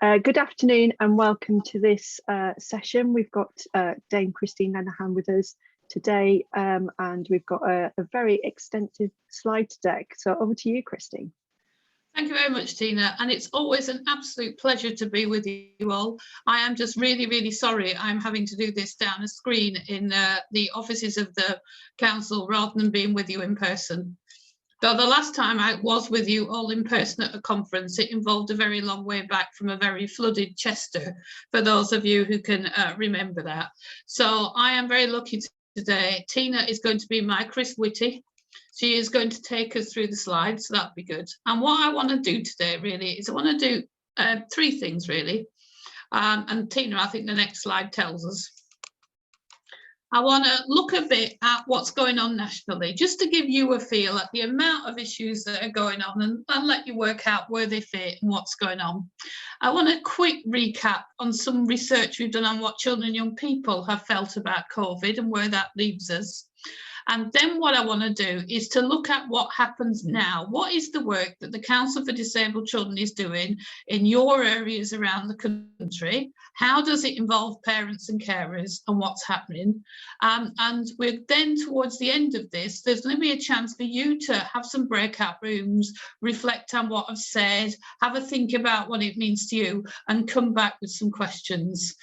Good afternoon and welcome to this session. We've got Dame Christine Lenehan with us today, and we've got a very extensive slide deck. So over to you, Christine. Thank you very much, Tina, and it's always an absolute pleasure to be with you all. I am just really sorry I'm having to do this down a screen in the offices of the council rather than being with you in person. Though the last time I was with you all in person at a conference, it involved a very long way back from a very flooded Chester, for those of you who can remember that. So I am very lucky today. Tina is going to be my Chris Whitty. She is going to take us through the slides, so that'll be good. And what I want to do today really is I want to do three things really. And Tina, I think the next slide tells us. I want to look a bit at what's going on nationally, just to give you a feel at the amount of issues that are going on and let you work out where they fit and what's going on. I want a quick recap on some research we've done on what children and young people have felt about COVID and where that leaves us. And then what I want to do is to look at what happens now. What is the work that the Council for Disabled Children is doing in your areas around the country? How does it involve parents and carers and what's happening? And we're then towards the end of this, there's going to be a chance for you to have some breakout rooms, reflect on what I've said, have a think about what it means to you and come back with some questions.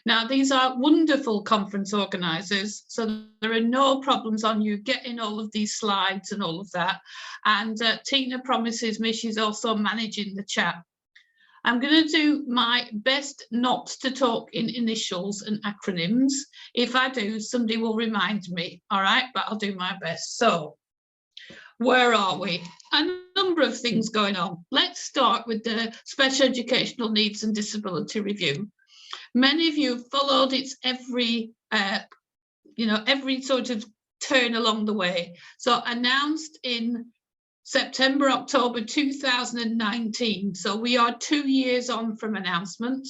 Now, these are wonderful conference organisers, so there are no problems on you getting all of these slides and all of that. And Tina promises me she's also managing the chat. I'm going to do my best not to talk in initials and acronyms. If I do, somebody will remind me, all right, but I'll do my best. So, where are we? A number of things going on. Let's start with the Special Educational Needs and Disability Review. Many of you have followed its every sort of turn along the way. So announced in September, October 2019. So we are 2 years on from announcement.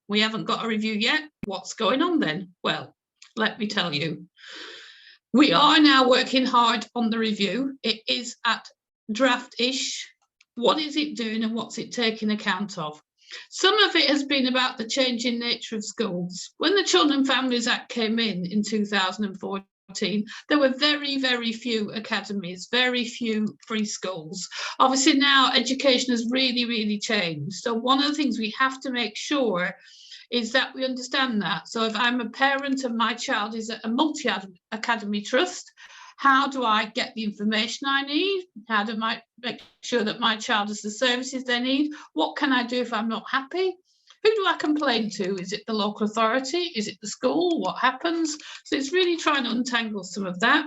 We haven't got a review yet. What's going on then? Well, let me tell you. We are now working hard on the review. It is at draft-ish. What is it doing and what's it taking account of? Some of it has been about the changing nature of schools. When the Children and Families Act came in 2014, there were very few academies, very few free schools. Obviously now education has really changed. So one of the things we have to make sure is that we understand that. So if I'm a parent and my child is at a multi-academy trust, how do I get the information I need? How do I make sure that my child has the services they need? What can I do if I'm not happy? Who do I complain to? Is it the local authority? Is it the school? What happens? So it's really trying to untangle some of that.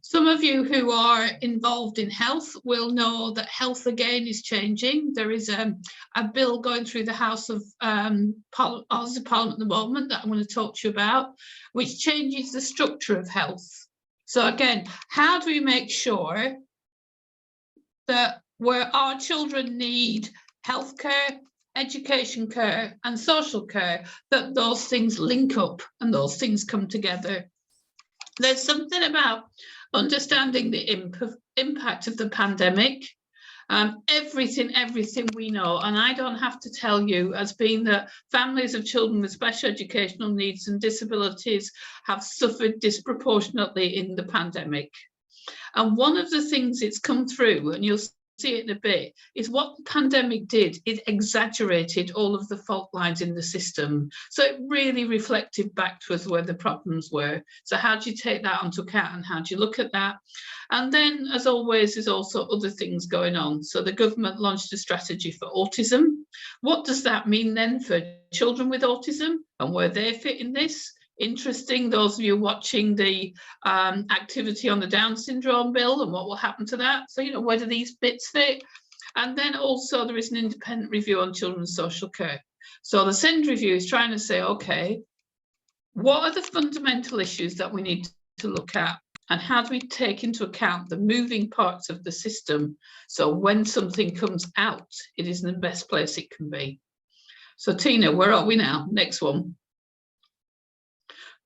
Some of you who are involved in health will know that health again is changing. There is a bill going through the House of Parliament at the moment that I'm going to talk to you about, which changes the structure of health. So again, how do we make sure that where our children need healthcare, education care and social care, that those things link up and those things come together? There's something about understanding the impact of the pandemic. Everything we know, and I don't have to tell you, as being that families of children with special educational needs and disabilities have suffered disproportionately in the pandemic. And one of the things it's come through, and you'll see it in a bit, is what the pandemic did. It exaggerated all of the fault lines in the system. So it really reflected back to us where the problems were. So how do you take that onto account and how do you look at that? And then, as always, there's also other things going on. So the government launched a strategy for autism. What does that mean then for children with autism and where they fit in this? Interesting, those of you watching the activity on the Down syndrome bill and what will happen to that. So, where do these bits fit? And then also there is an independent review on children's social care. So the SEND review is trying to say, okay, what are the fundamental issues that we need to look at? And how do we take into account the moving parts of the system? So when something comes out, it is in the best place it can be. So Tina, where are we now? Next one.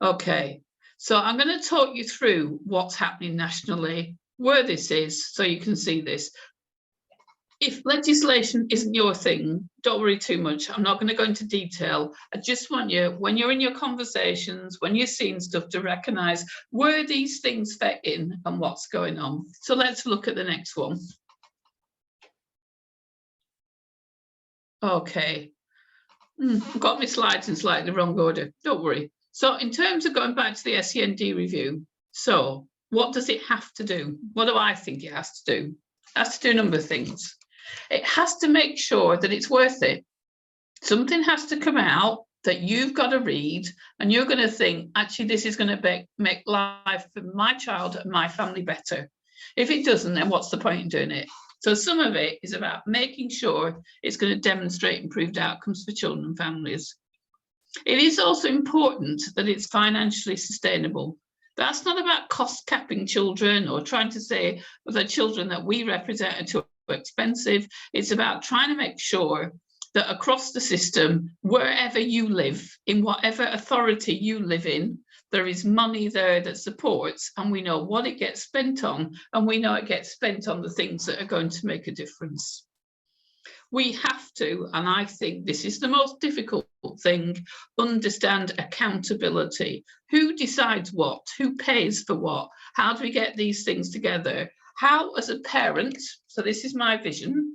Okay, so I'm going to talk you through what's happening nationally, where this is, so you can see this. if legislation isn't your thing, don't worry too much. I'm not going to go into detail. I just want you, when you're in your conversations, when you're seeing stuff, to recognise where these things fit in and what's going on. So let's look at the next one. Okay. I've got my slides in slightly the wrong order. Don't worry. So in terms of going back to the SEND review, so what does it have to do? What do I think it has to do? It has to do a number of things. It has to make sure that it's worth it. Something has to come out that you've got to read and you're going to think, actually, this is going to make life for my child and my family better. If it doesn't, then what's the point in doing it? So some of it is about making sure it's going to demonstrate improved outcomes for children and families. It is also important that it's financially sustainable. That's not about cost capping children or trying to say the children that we represent are too expensive. It's about trying to make sure that across the system, wherever you live, in whatever authority you live in, there is money there that supports, and we know what it gets spent on, and we know it gets spent on the things that are going to make a difference. We have to, and I think this is the most difficult thing, understand accountability. Who decides what? Who pays for what? How do we get these things together? How, as a parent, so this is my vision,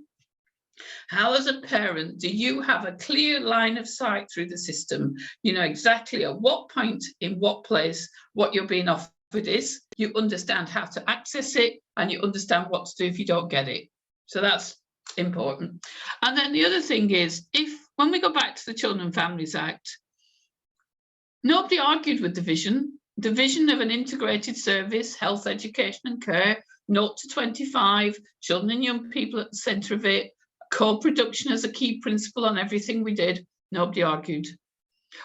how, as a parent, do you have a clear line of sight through the system? You know exactly at what point, in what place, what you're being offered is. You understand how to access it, and you understand what to do if you don't get it. So that's important. And then the other thing is, when we go back to the Children and Families Act, nobody argued with the vision of an integrated service, health, education and care, 0 to 25, children and young people at the centre of it, co-production as a key principle on everything we did. Nobody argued.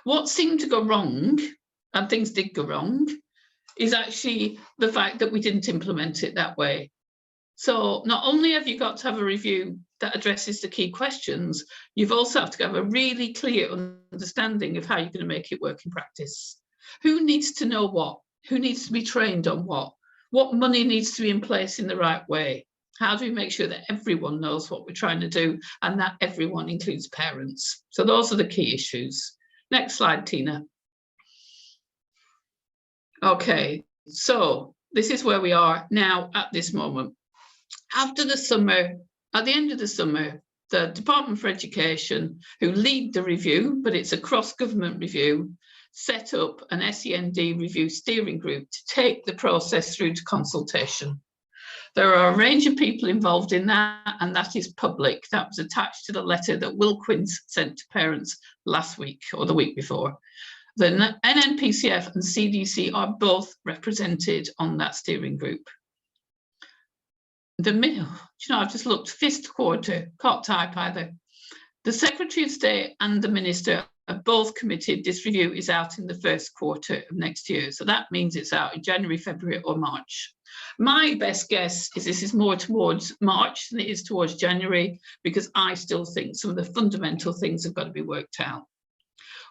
What seemed to go wrong, and things did go wrong, is actually the fact that we didn't implement it that way. So not only have you got to have a review that addresses the key questions, you've also have to have a really clear understanding of how you're going to make it work in practice. Who needs to know what? Who needs to be trained on what? What money needs to be in place in the right way? How do we make sure that everyone knows what we're trying to do, and that everyone includes parents? So those are the key issues. Next slide, Tina. Okay, so this is where we are now at this moment. After the summer, at the end of the summer, the Department for Education, who lead the review, but it's a cross-government review, set up an SEND review steering group to take the process through to consultation. There are a range of people involved in that, and that is public. That was attached to the letter that Will Quince sent to parents last week or the week before. The NNPCF and CDC are both represented on that steering group. I've just looked, fifth quarter, can't type either. The Secretary of State and the Minister are both committed. This review is out in the first quarter of next year. So that means it's out in January, February or March. My best guess is this is more towards March than it is towards January, because I still think some of the fundamental things have got to be worked out.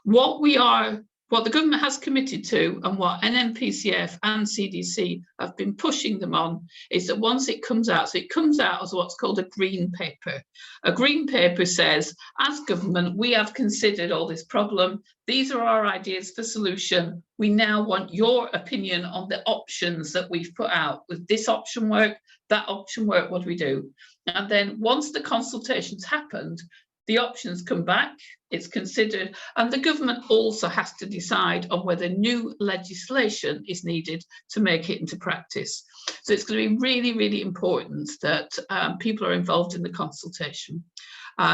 What the government has committed to, and what NNPCF and CDC have been pushing them on, is that once it comes out, so it comes out as what's called a green paper. A green paper says, as government, we have considered all this problem. These are our ideas for solution. We now want your opinion on the options that we've put out. With this option work, that option work, what do we do? And then once the consultation's happened, the options come back, it's considered, and the government also has to decide on whether new legislation is needed to make it into practice. So it's going to be really, really important that people are involved in the consultation.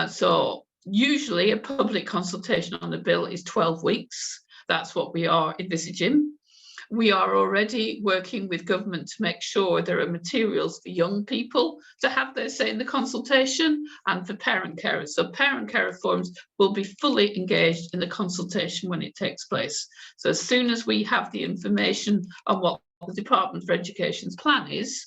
So usually a public consultation on a bill is 12 weeks. That's what we are envisaging. We are already working with government to make sure there are materials for young people to have their say in the consultation, and for parent carers. So parent carer forums will be fully engaged in the consultation when it takes place. So as soon as we have the information on what the Department for Education's plan is,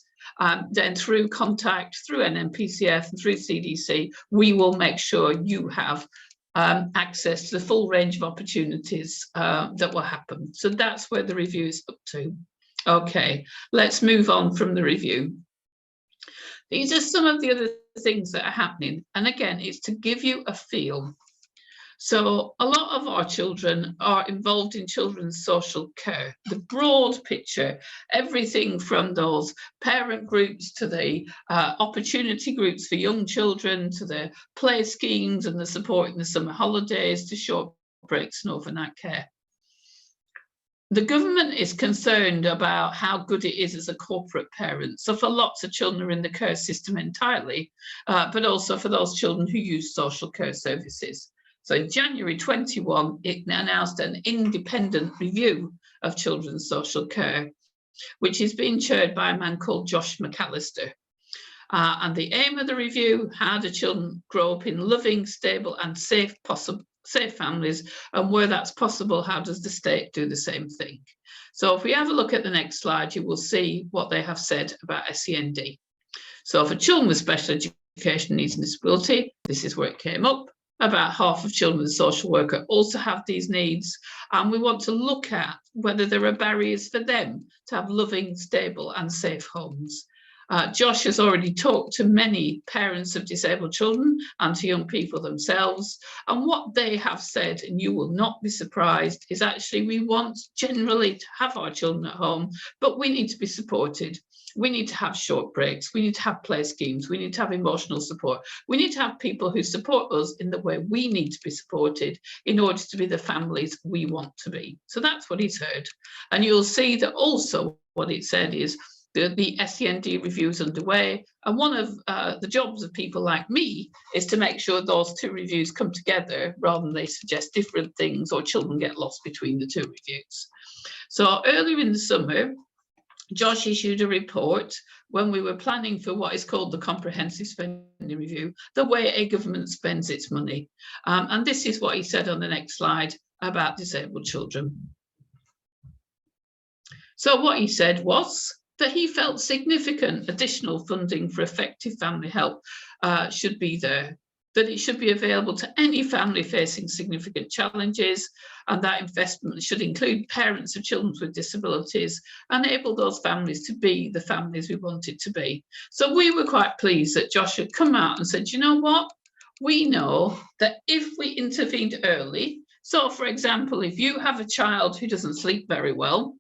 then through contact, through NNPCF and through CDC, we will make sure you have access to the full range of opportunities that will happen. So that's where the review is up to. Okay, let's move on from the review. These are some of the other things that are happening. And again, it's to give you a feel. So a lot of our children are involved in children's social care. The broad picture, everything from those parent groups to the opportunity groups for young children, to the play schemes and the support in the summer holidays, to short breaks and overnight care. The government is concerned about how good it is as a corporate parent. So for lots of children who are in the care system entirely, but also for those children who use social care services. So in January 21, it announced an independent review of children's social care, which is being chaired by a man called Josh McAllister. And the aim of the review, how do children grow up in loving, stable and safe families, and where that's possible, how does the state do the same thing? So if we have a look at the next slide, you will see what they have said about SEND. So for children with special education needs and disability, this is where it came up. About half of children with a social worker also have these needs, and we want to look at whether there are barriers for them to have loving, stable and safe homes. Josh has already talked to many parents of disabled children and to young people themselves, and what they have said, and you will not be surprised, is actually we want generally to have our children at home, but we need to be supported. We need to have short breaks, we need to have play schemes, we need to have emotional support, we need to have people who support us in the way we need to be supported in order to be the families we want to be. So that's what he's heard. And you'll see that also what it said is the SEND review is underway, and one of the jobs of people like me is to make sure those two reviews come together rather than they suggest different things or children get lost between the two reviews. So earlier in the summer, Josh issued a report when we were planning for what is called the Comprehensive Spending Review, the way a government spends its money. And this is what he said on the next slide about disabled children. So what he said was that he felt significant additional funding for effective family help should be there, that it should be available to any family facing significant challenges, and that investment should include parents of children with disabilities, enable those families to be the families we want it to be. So we were quite pleased that Josh had come out and said, you know what, we know that if we intervened early, so for example, if you have a child who doesn't sleep very well,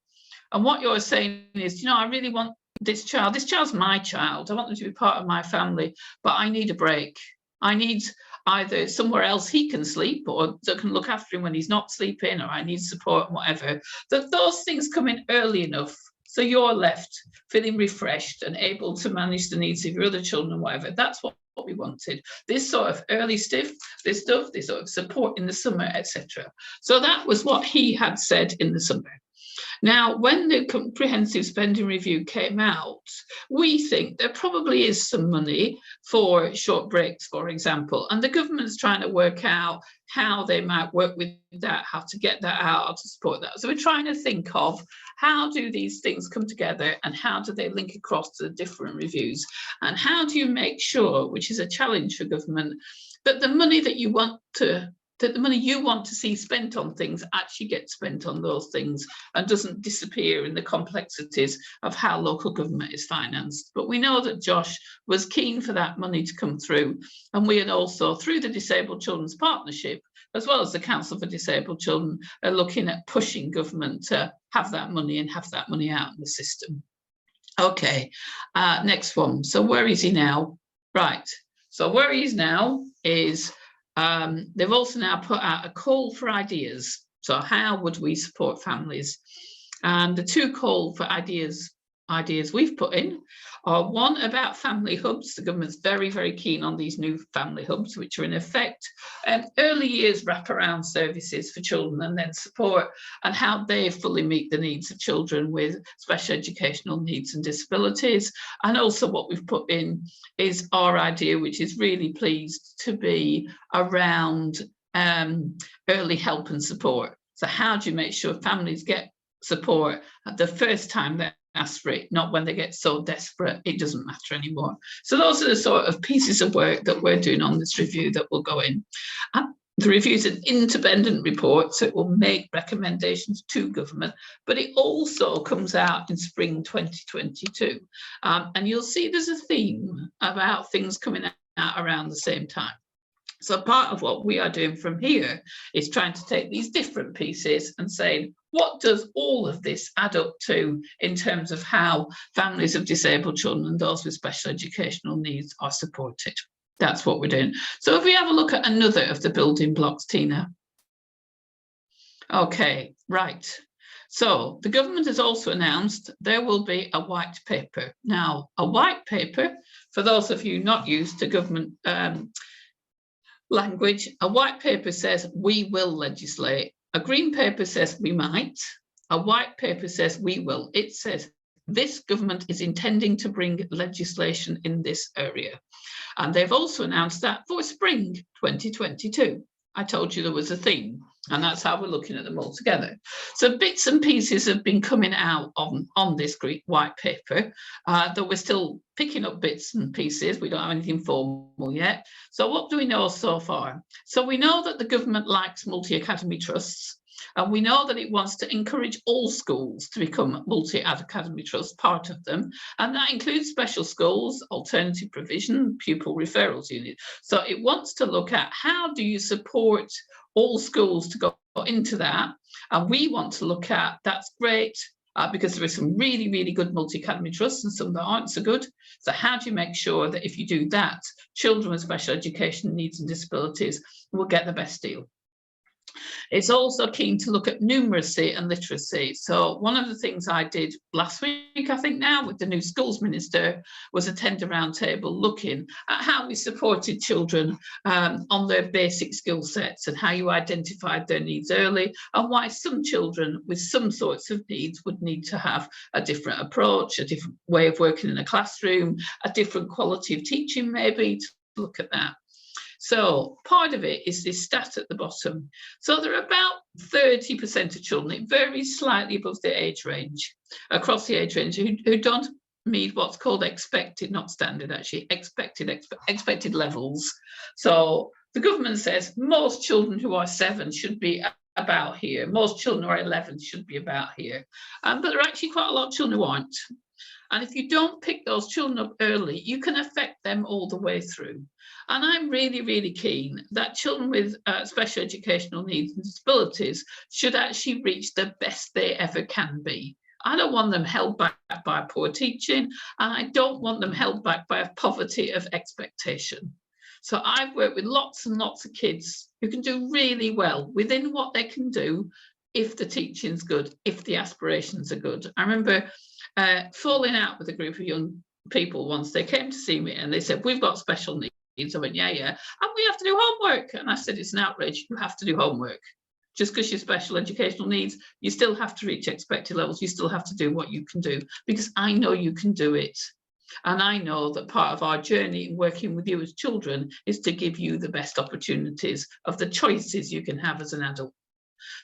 and what you're saying is, you know, I really want this child's my child, I want them to be part of my family, but I need a break. I need either somewhere else he can sleep or that can look after him when he's not sleeping, or I need support, whatever, that those things come in early enough so you're left feeling refreshed and able to manage the needs of your other children and whatever. That's what we wanted. This sort of early stuff, this sort of support in the summer, etc. So that was what he had said in the summer. Now, when the Comprehensive Spending Review came out, we think there probably is some money for short breaks, for example, and the government's trying to work out how they might work with that, how to get that out, how to support that. So we're trying to think of how do these things come together and how do they link across to the different reviews, and how do you make sure, which is a challenge for government, that the money that you want to the money you want to see spent on things actually gets spent on those things and doesn't disappear in the complexities of how local government is financed. But we know that Josh was keen for that money to come through, and we had also, through the Disabled Children's Partnership, as well as the Council for Disabled Children, are looking at pushing government to have that money and have that money out in the system. Okay, next one. So where is he now? Right, so where he is now is they've also now put out a call for ideas. So how would we support families? And the two call for ideas we've put in are one about family hubs. The government's very, very keen on these new family hubs, which are in effect early years wraparound services for children and then support, and how they fully meet the needs of children with special educational needs and disabilities. And also what we've put in is our idea, which is really pleased to be around early help and support. So how do you make sure families get support at the first time they're asked for it, not when they get so desperate it doesn't matter anymore. So those are the sort of pieces of work that we're doing on this review that will go in. The review is an independent report, so it will make recommendations to government, but it also comes out in spring 2022. And you'll see there's a theme about things coming out around the same time. So part of what we are doing from here is trying to take these different pieces and saying, what does all of this add up to in terms of how families of disabled children and those with special educational needs are supported? That's what we're doing. So if we have a look at another of the building blocks, Tina. Okay, right. So the government has also announced there will be a white paper. Now, a white paper, for those of you not used to government language, a white paper says we will legislate. A green paper says we might. A white paper says we will. It says this government is intending to bring legislation in this area. And they've also announced that for spring 2022. I told you there was a theme, and that's how we're looking at them all together. So bits and pieces have been coming out on this Greek white paper, though we're still picking up bits and pieces. We don't have anything formal yet. So what do we know so far? So we know that the government likes multi-academy trusts. And we know that it wants to encourage all schools to become multi-academy trusts, part of them. And that includes special schools, alternative provision, pupil referrals unit. So it wants to look at how do you support all schools to go into that. And we want to look at, that's great, because there are some really, really good multi-academy trusts and some that aren't so good. So how do you make sure that if you do that, children with special education needs and disabilities will get the best deal? It's also keen to look at numeracy and literacy. So one of the things I did last week, I think now, with the new schools minister, was attend a roundtable looking at how we supported children on their basic skill sets and how you identified their needs early, and why some children with some sorts of needs would need to have a different approach, a different way of working in a classroom, a different quality of teaching maybe, to look at that. So part of it is this stat at the bottom. So there are about 30% of children, it varies slightly above the age range, across the age range, who don't meet what's called expected, not standard actually, expected levels. So the government says most children who are 7 should be about here. Most children who are 11 should be about here. But there are actually quite a lot of children who aren't. And if you don't pick those children up early, you can affect them all the way through. And I'm really, really keen that children with special educational needs and disabilities should actually reach the best they ever can be. I don't want them held back by poor teaching, and I don't want them held back by a poverty of expectation. So I've worked with lots and lots of kids who can do really well within what they can do if the teaching's good, if the aspirations are good. I remember falling out with a group of young people once. They came to see me and they said, we've got special needs. I went, yeah, and we have to do homework. And I said, it's an outrage, you have to do homework. Just because you're special educational needs, you still have to reach expected levels, you still have to do what you can do, because I know you can do it. And I know that part of our journey in working with you as children is to give you the best opportunities of the choices you can have as an adult.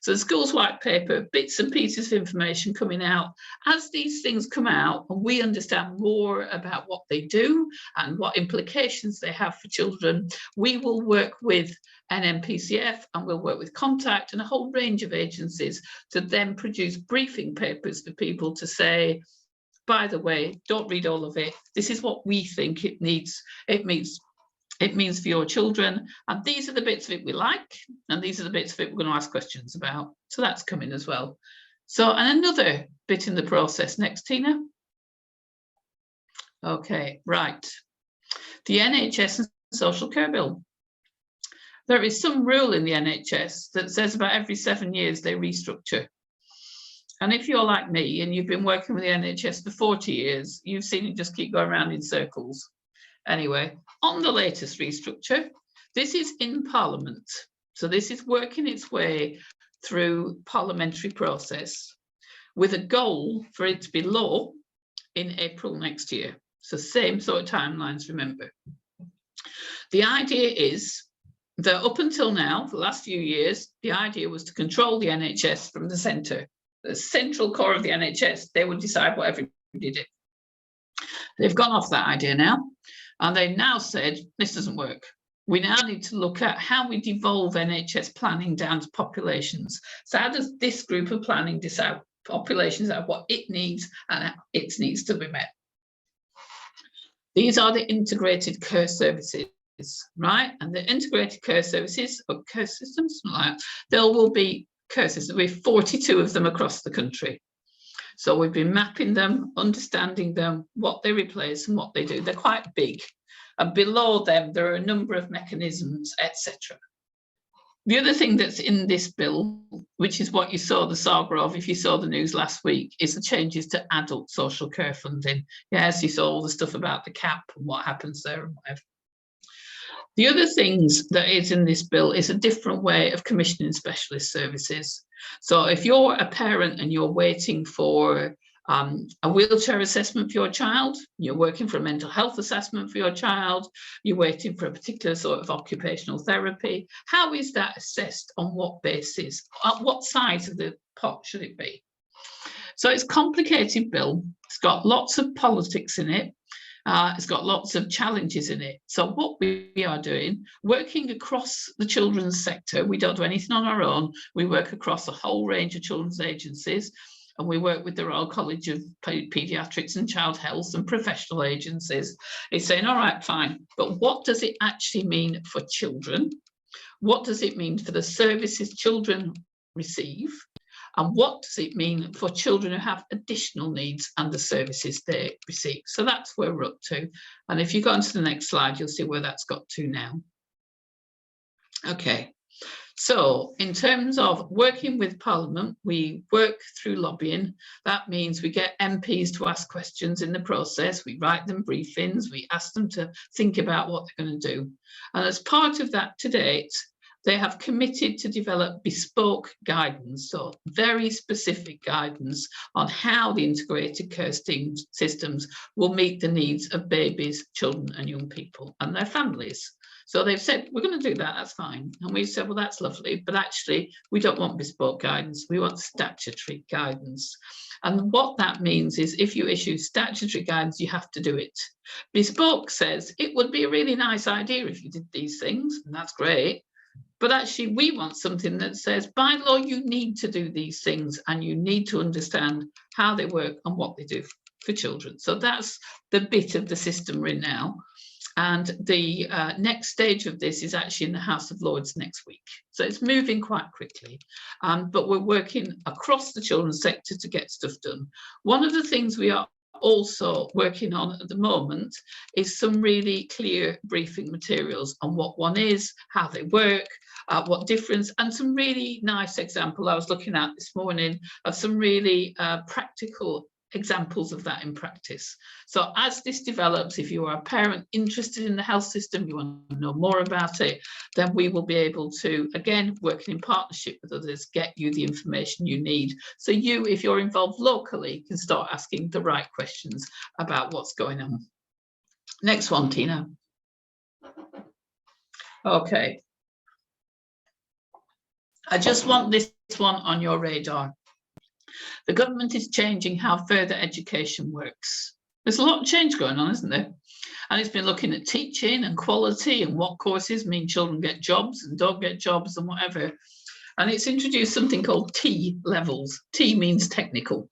So the schools white paper, bits and pieces of information coming out. As these things come out and we understand more about what they do and what implications they have for children, we will work with NMPCF and we'll work with Contact and a whole range of agencies to then produce briefing papers for people to say, by the way, don't read all of it. This is what we think it means for your children, and these are the bits of it we like, and these are the bits of it we're going to ask questions about. So that's coming as well. So, and another bit in the process next, Tina. Okay, right. The NHS and Social Care Bill. There is some rule in the NHS that says about every 7 years they restructure. And if you're like me and you've been working with the NHS for 40 years, you've seen it just keep going around in circles. Anyway, on the latest restructure, this is in Parliament. So this is working its way through parliamentary process with a goal for it to be law in April next year. So same sort of timelines, remember. The idea is that up until now, for the last few years, the idea was to control the NHS from the centre. The central core of the NHS, they would decide what everybody did. They've gone off that idea now. And they now said, this doesn't work. we now need to look at how we devolve NHS planning down to populations. So how does this group of planning decide populations are what it needs and how its needs to be met? These are the integrated care services, right? And the integrated care services or care systems, like there will be care systems. We have 42 of them across the country. So we've been mapping them, understanding them, what they replace and what they do. They're quite big. And below them, there are a number of mechanisms, etc. The other thing that's in this bill, which is what you saw the saga of if you saw the news last week, is the changes to adult social care funding. Yes, you saw all the stuff about the cap and what happens there and whatever. The other things that is in this bill is a different way of commissioning specialist services. So if you're a parent and you're waiting for a wheelchair assessment for your child, you're working for a mental health assessment for your child, you're waiting for a particular sort of occupational therapy, how is that assessed, on what basis, at what size of the pot should it be? So it's a complicated bill, it's got lots of politics in it, it's got lots of challenges in it. So what we are doing, working across the children's sector, we don't do anything on our own, we work across a whole range of children's agencies, and we work with the Royal College of Paediatrics and Child Health and professional agencies. It's saying, all right, fine, but what does it actually mean for children? What does it mean for the services children receive? And what does it mean for children who have additional needs and the services they receive? So that's where we're up to. And if you go on to the next slide, you'll see where that's got to now. Okay. So in terms of working with Parliament, we work through lobbying. That means we get MPs to ask questions in the process. We write them briefings. We ask them to think about what they're going to do. And as part of that to date, they have committed to develop bespoke guidance, so very specific guidance on how the integrated care systems will meet the needs of babies, children and young people and their families. So they've said, we're going to do that, that's fine. And we said, well, that's lovely, but actually we don't want bespoke guidance, we want statutory guidance. And what that means is if you issue statutory guidance, you have to do it. Bespoke says it would be a really nice idea if you did these things, and that's great. But actually, we want something that says, by law, you need to do these things and you need to understand how they work and what they do for children. So that's the bit of the system we're in now. And the next stage of this is actually in the House of Lords next week. So it's moving quite quickly, but we're working across the children's sector to get stuff done. One of the things we are also working on at the moment is some really clear briefing materials on what one is, how they work, what difference, and some really nice example I was looking at this morning of some really practical examples of that in practice. So as this develops, if you are a parent interested in the health system, you want to know more about it, then we will be able to, again, working in partnership with others, get you the information you need. So you, if you're involved locally, can start asking the right questions about what's going on. Next one, Tina. Okay. I just want this one on your radar. The government is changing how further education works. There's a lot of change going on, isn't there? And it's been looking at teaching and quality and what courses mean children get jobs and don't get jobs and whatever. And it's introduced something called T levels. T means technical.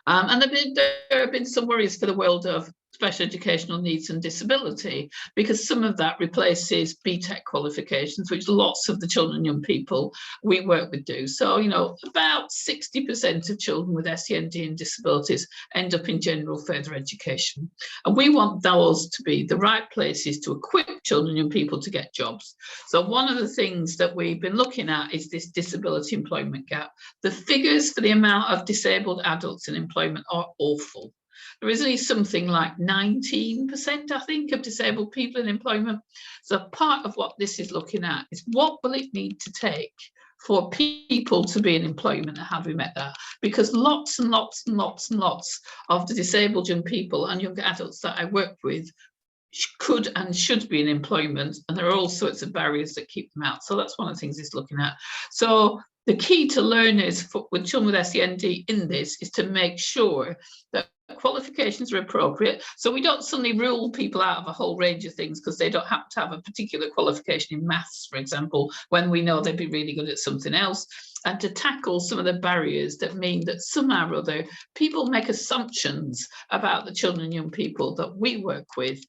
And there have been some worries for the world of special educational needs and disability, because some of that replaces BTEC qualifications, which lots of the children and young people we work with do. So, you know, about 60% of children with SEND and disabilities end up in general further education. And we want those to be the right places to equip children and young people to get jobs. So one of the things that we've been looking at is this disability employment gap. The figures for the amount of disabled adults in employment are awful. There is only something like 19%, I think, of disabled people in employment. So part of what this is looking at is what will it need to take for people to be in employment, and how do we met that? Because lots and lots and lots and lots of the disabled young people and young adults that I work with could and should be in employment, and there are all sorts of barriers that keep them out. So that's one of the things it's looking at. So the key to learners with children with SEND in this is to make sure that that qualifications are appropriate. So we don't suddenly rule people out of a whole range of things because they don't happen to have a particular qualification in maths, for example, when we know they'd be really good at something else. And to tackle some of the barriers that mean that somehow or other people make assumptions about the children and young people that we work with,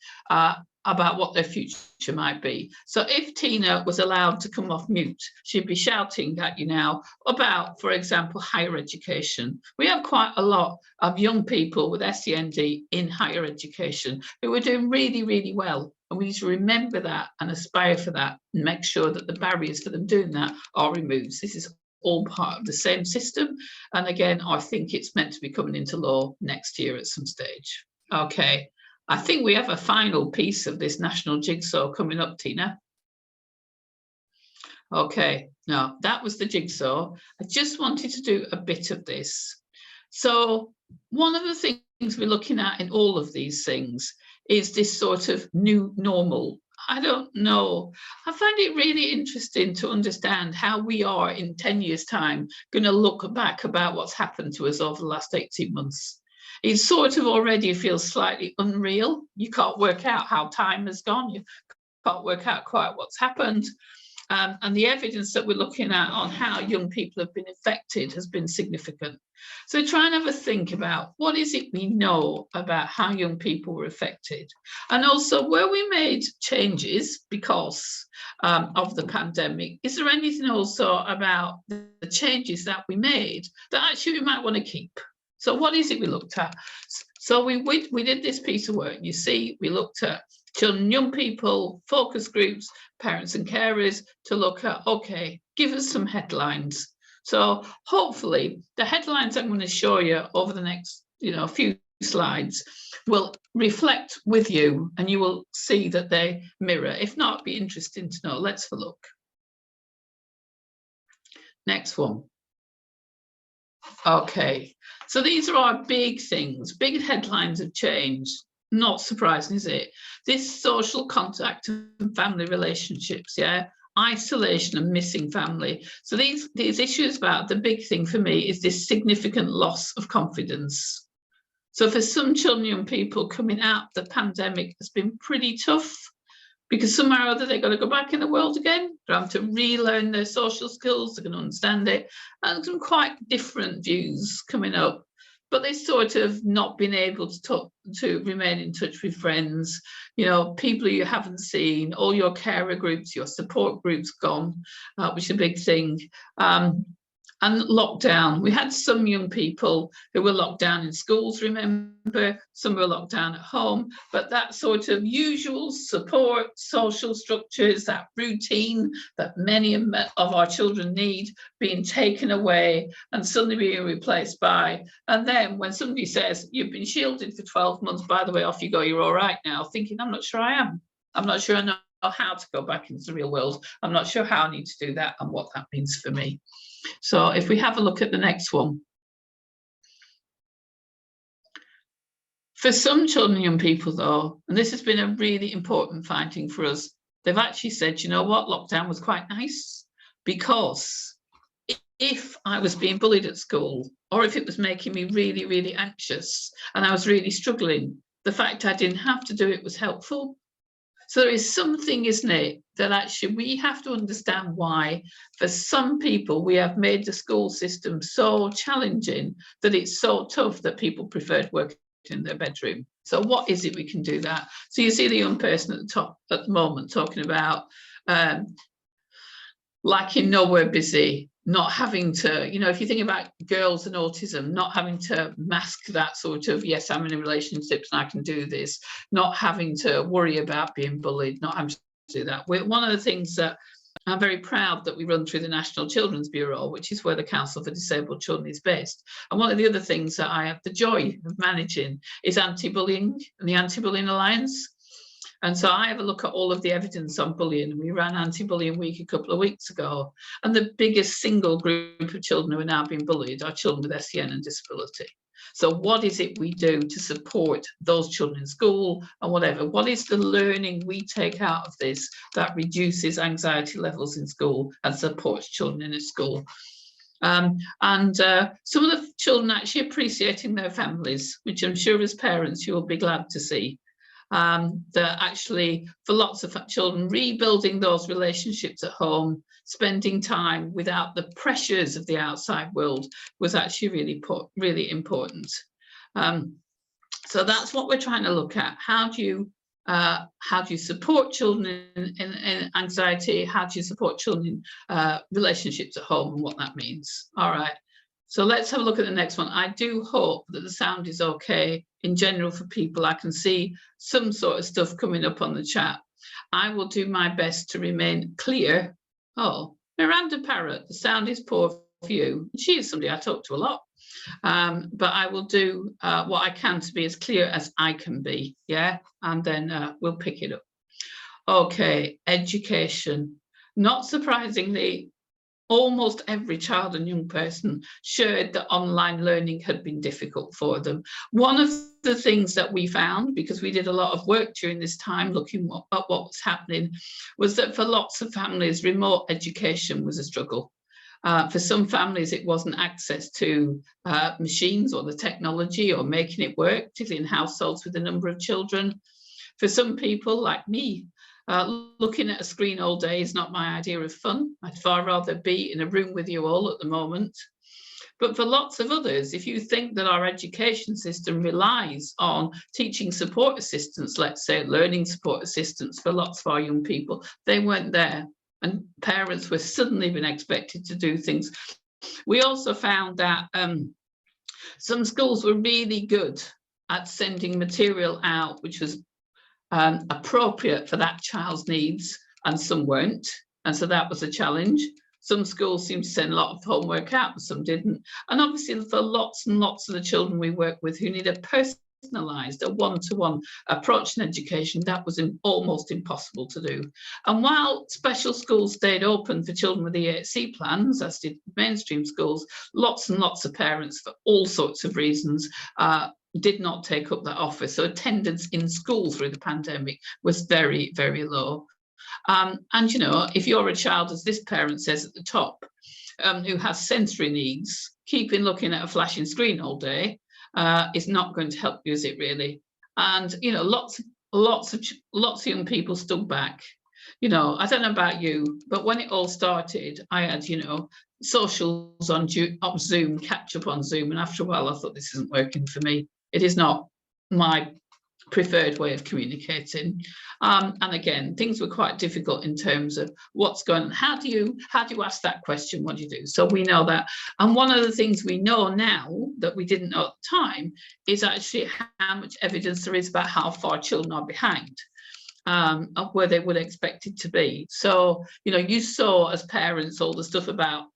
about what their future might be. So if Tina was allowed to come off mute, she'd be shouting at you now about, for example, higher education. We have quite a lot of young people with SEND in higher education who are doing really, really well. And we need to remember that and aspire for that and make sure that the barriers for them doing that are removed. This is all part of the same system. And again, I think it's meant to be coming into law next year at some stage. Okay. I think we have a final piece of this national jigsaw coming up, Tina. Okay, now that was the jigsaw. I just wanted to do a bit of this. So one of the things we're looking at in all of these things is this sort of new normal. I don't know. I find it really interesting to understand how we are in 10 years' time going to look back about what's happened to us over the last 18 months. It sort of already feels slightly unreal. You can't work out how time has gone. You can't work out quite what's happened. And the evidence that we're looking at on how young people have been affected has been significant. So try and have a think about what is it we know about how young people were affected. And also where we made changes because of the pandemic, is there anything also about the changes that we made that actually we might want to keep? So what is it we looked at? So we did this piece of work. You see, we looked at children, young people, focus groups, parents and carers to look at, okay, give us some headlines. So hopefully the headlines I'm going to show you over the next, few slides will reflect with you and you will see that they mirror. If not, it'd be interesting to know. Let's have a look. Next one. Okay, so these are our big things, big headlines of change. Not surprising, is it? This social contact and family relationships, yeah, isolation and missing family. So these issues about the big thing for me is this significant loss of confidence. So for some children, young people coming out of the pandemic has been pretty tough because somehow or other they've got to go back in the world again. They're having to relearn their social skills, they're going to understand it, and some quite different views coming up. But they sort of not been able to remain in touch with friends, people you haven't seen, all your carer groups, your support groups gone, which is a big thing. And lockdown. We had some young people who were locked down in schools, remember, some were locked down at home, but that sort of usual support, social structures, that routine that many of our children need being taken away and suddenly being replaced by, and then when somebody says, you've been shielded for 12 months, by the way, off you go, you're all right now, thinking, I'm not sure I am. I'm not sure I know how to go back into the real world. I'm not sure how I need to do that and what that means for me. So if we have a look at the next one. For some children and young people though, and this has been a really important finding for us, they've actually said, you know what, lockdown was quite nice because if I was being bullied at school or if it was making me really, really anxious and I was really struggling, the fact I didn't have to do it was helpful. So there is something, isn't it, that actually we have to understand why for some people we have made the school system so challenging that it's so tough that people prefer to work in their bedroom. So what is it we can do that? So you see the young person at the top at the moment talking about liking nowhere busy, not having to, if you think about girls and autism, not having to mask that sort of, yes, I'm in a relationship and I can do this, not having to worry about being bullied, not having to do that. One of the things that I'm very proud that we run through the National Children's Bureau, which is where the Council for Disabled Children is based. And one of the other things that I have the joy of managing is anti-bullying and the Anti-Bullying Alliance. And so I have a look at all of the evidence on bullying. We ran Anti-Bullying Week a couple of weeks ago, and the biggest single group of children who are now being bullied are children with SEN and disability. So what is it we do to support those children in school and whatever? What is the learning we take out of this that reduces anxiety levels in school and supports children in a school? Some of the children actually appreciating their families, which I'm sure as parents you will be glad to see. That actually, for lots of children, rebuilding those relationships at home, spending time without the pressures of the outside world was actually really important. So that's what we're trying to look at. How do you support children in anxiety? How do you support children in relationships at home, and what that means? All right. So let's have a look at the next one. I do hope that the sound is okay in general for people. I can see some sort of stuff coming up on the chat. I will do my best to remain clear. Oh, Miranda Parrott, the sound is poor for you. She is somebody I talk to a lot. But I will do what I can to be as clear as I can be, yeah? And then we'll pick it up. Okay, education. Not surprisingly, almost every child and young person shared that online learning had been difficult for them. One of the things that we found, because we did a lot of work during this time looking at what was happening, was that for lots of families, remote education was a struggle. For some families, it wasn't access to machines or the technology or making it work, particularly in households with a number of children. For some people, like me, looking at a screen all day is not my idea of fun. I'd far rather be in a room with you all at the moment. But for lots of others, if you think that our education system relies on teaching support assistants, let's say learning support assistants for lots of our young people, they weren't there. And parents were suddenly being expected to do things. We also found that some schools were really good at sending material out, which was appropriate for that child's needs, and some weren't. And so that was a challenge. Some schools seemed to send a lot of homework out, and some didn't. And obviously for lots and lots of the children we work with who need a personalised, a one-to-one approach in education, that was almost impossible to do. And while special schools stayed open for children with EHC plans, as did mainstream schools, lots and lots of parents, for all sorts of reasons, did not take up that offer. So attendance in school through the pandemic was very, very low. And, you know, if you're a child, as this parent says at the top, who has sensory needs, keeping looking at a flashing screen all day is not going to help you, is it really? And, you know, lots of young people stood back. You know, I don't know about you, but when it all started, I had, you know, socials on Zoom, catch up on Zoom. And after a while, I thought, this isn't working for me. It is not my preferred way of communicating. And again, things were quite difficult in terms of what's going on. How do you ask that question? What do you do? So we know that. And one of the things we know now that we didn't know at the time is actually how much evidence there is about how far children are behind of where they would expect it to be. So, you know, you saw as parents all the stuff about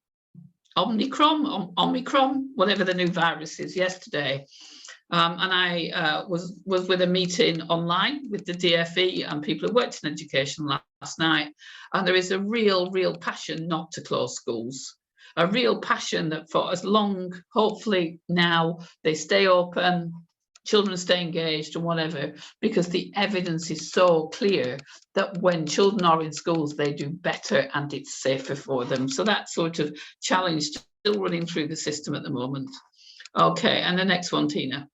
Omicron, whatever the new virus is, yesterday. And I was with a meeting online with the DFE and people who worked in education last night. And there is a real passion not to close schools, a real passion that for as long, hopefully now, they stay open, children stay engaged and whatever, because the evidence is so clear that when children are in schools, they do better and it's safer for them. So that sort of challenge still running through the system at the moment. Okay, and the next one, Tina.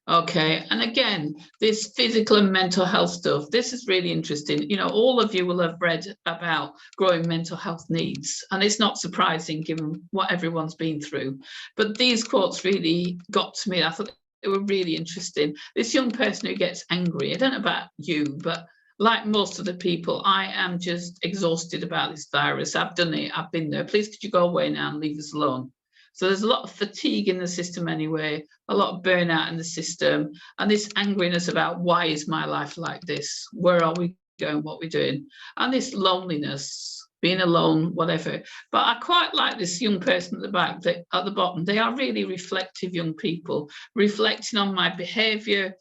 Okay, and again, this physical and mental health stuff, this is really interesting. You know, all of you will have read about growing mental health needs, and it's not surprising given what everyone's been through. But these quotes really got to me. I thought they were really interesting. This young person who gets angry, I don't know about you, but like most of the people, I am just exhausted about this virus. I've done it, I've been there. Please, could you go away now and leave us alone? So there's a lot of fatigue in the system anyway, a lot of burnout in the system, and this angriness about why is my life like this? Where are we going? What are we doing? And this loneliness, being alone, whatever. But I quite like this young person at the back, at the bottom. They are really reflective young people, reflecting on my behaviour,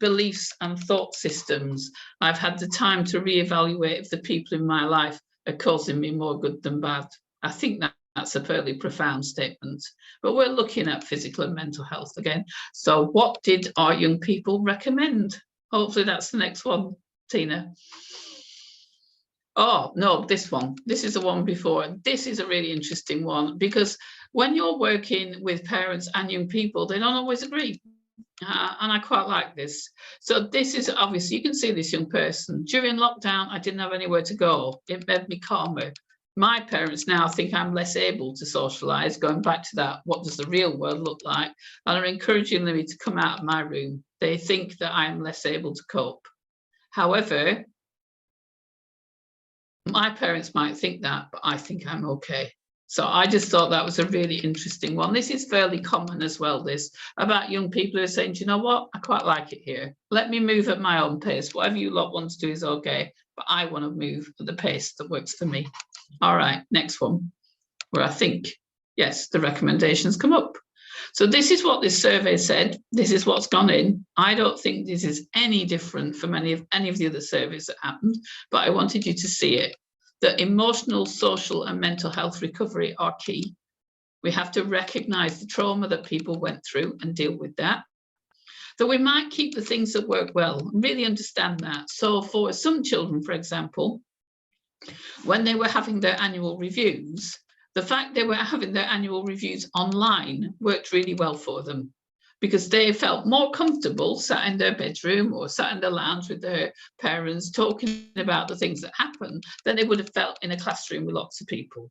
beliefs and thought systems. I've had the time to reevaluate if the people in my life are causing me more good than bad. I think that's a fairly profound statement, but we're looking at physical and mental health again. So what did our young people recommend? Hopefully that's the next one, Tina. Oh, no, this one. This is the one before. This is a really interesting one, because when you're working with parents and young people, they don't always agree. And I quite like this. So this is obviously, you can see this young person. During lockdown, I didn't have anywhere to go. It made me calmer. My parents now think I'm less able to socialise, going back to that, what does the real world look like? And are encouraging me to come out of my room. They think that I'm less able to cope. However, my parents might think that, but I think I'm okay. So I just thought that was a really interesting one. This is fairly common as well, this, about young people who are saying, do you know what, I quite like it here. Let me move at my own pace. Whatever you lot want to do is okay, but I want to move at the pace that works for me. All right, next one, where I think, yes, the recommendations come up. So this is what this survey said. This is what's gone in. I don't think this is any different from any of the other surveys that happened, but I wanted you to see it. That emotional, social, and mental health recovery are key. We have to recognise the trauma that people went through and deal with that. That we might keep the things that work well, really understand that. So for some children, for example, when they were having their annual reviews, the fact they were having their annual reviews online worked really well for them, because they felt more comfortable sat in their bedroom or sat in the lounge with their parents talking about the things that happen than they would have felt in a classroom with lots of people.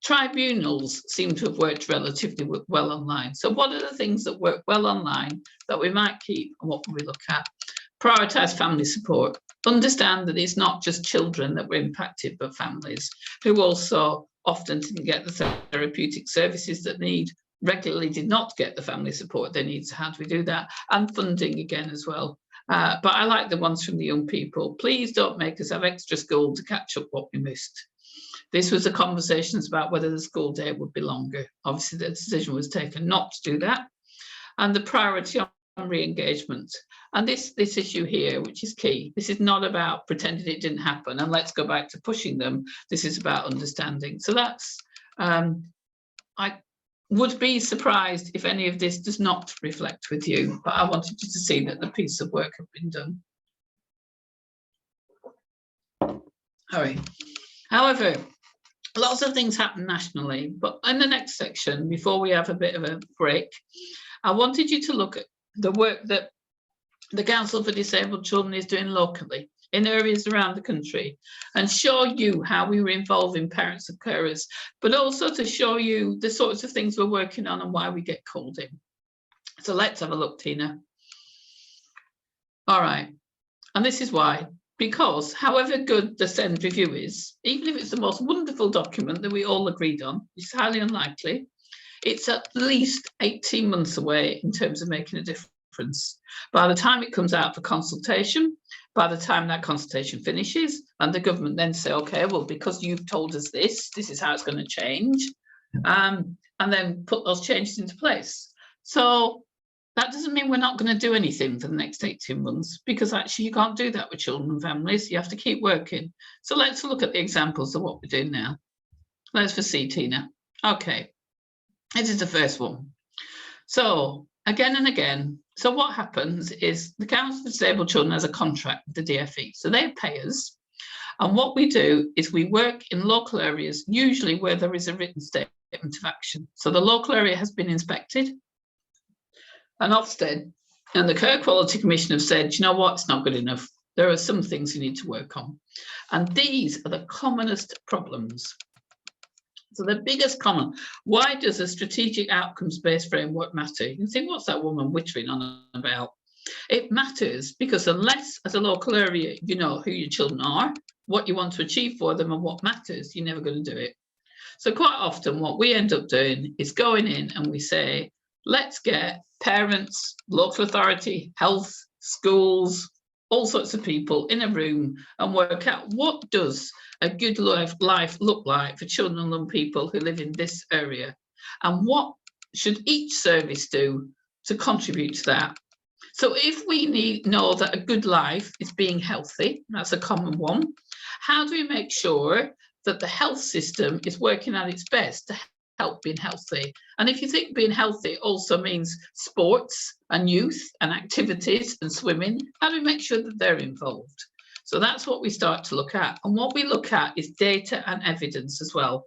Tribunals seem to have worked relatively well online. So what are the things that work well online that we might keep, and what will we look at? Prioritise family support. Understand that it's not just children that were impacted, but families who also often didn't get the therapeutic services that need, regularly did not get the family support they need. So how do we do that? And funding again as well. But I like the ones from the young people. Please don't make us have extra school to catch up what we missed. This was the conversations about whether the school day would be longer. Obviously, the decision was taken not to do that. And the priority on re-engagement. And this issue here, which is key, this is not about pretending it didn't happen and let's go back to pushing them. This is about understanding. So that's, I would be surprised if any of this does not reflect with you, but I wanted you to see that the piece of work have been done. All right. However, lots of things happen nationally, but in the next section, before we have a bit of a break, I wanted you to look at the work that the Council for Disabled Children is doing locally in areas around the country, and show you how we were involving parents and carers, but also to show you the sorts of things we're working on and why we get called in. So let's have a look, Tina. All right, and this is why. Because however good the SEND review is, even if it's the most wonderful document that we all agreed on, it's highly unlikely, it's at least 18 months away in terms of making a difference. By the time it comes out for consultation, by the time that consultation finishes, and the government then say, okay, well, because you've told us this is how it's going to change, and then put those changes into place. So that doesn't mean we're not going to do anything for the next 18 months, because actually you can't do that with children and families. You have to keep working. So let's look at the examples of what we're doing now. Let's proceed, Tina. Okay, this is the first one. So again and again, so what happens is the Council for Disabled Children has a contract with the DfE. So they pay us. And what we do is we work in local areas, usually where there is a written statement of action. So the local area has been inspected. And Ofsted and the Care Quality Commission have said, you know what, it's not good enough. There are some things you need to work on. And these are the commonest problems. So the biggest common, why does a strategic outcomes-based framework matter? You can think, what's that woman whittering on about? It matters because unless, as a local area, you know who your children are, what you want to achieve for them and what matters, you're never going to do it. So quite often what we end up doing is going in and we say, let's get parents, local authority, health, schools, all sorts of people in a room and work out what does a good life look like for children and young people who live in this area, and what should each service do to contribute to that. So if we know that a good life is being healthy, that's a common one, how do we make sure that the health system is working at its best to help being healthy? And if you think being healthy also means sports and youth and activities and swimming, how do we make sure that they're involved? So that's what we start to look at. And what we look at is data and evidence as well.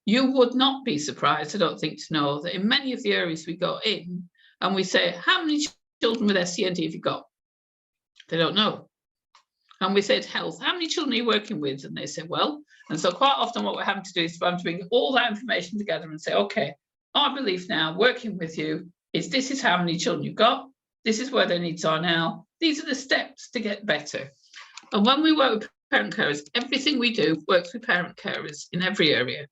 You would not be surprised, I don't think, to know that in many of the areas we go in and we say, how many children with SEND have you got? They don't know. And we said health, how many children are you working with? And they say, well, and so quite often what we're having to do is to bring all that information together and say, okay, our belief now working with you is this is how many children you've got. This is where their needs are now. These are the steps to get better. And when we work with parent carers, everything we do works with parent carers in every area.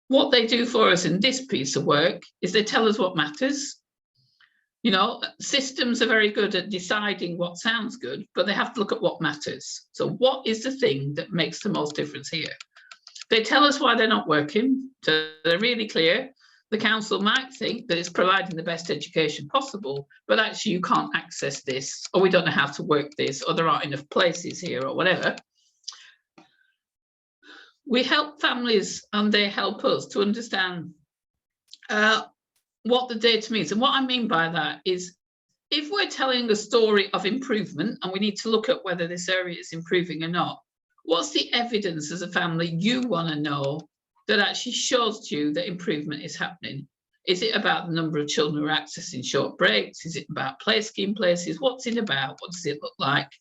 What they do for us in this piece of work is they tell us what matters. You know, systems are very good at deciding what sounds good, but they have to look at what matters. So what is the thing that makes the most difference here? They tell us why they're not working, so they're really clear. The council might think that it's providing the best education possible, but actually you can't access this, or we don't know how to work this, or there aren't enough places here, or whatever. We help families and they help us to understand what the data means. And what I mean by that is if we're telling a story of improvement and we need to look at whether this area is improving or not, what's the evidence as a family you want to know that actually shows to you that improvement is happening? Is it about the number of children who are accessing short breaks? Is it about play scheme places? What's it about? What does it look like?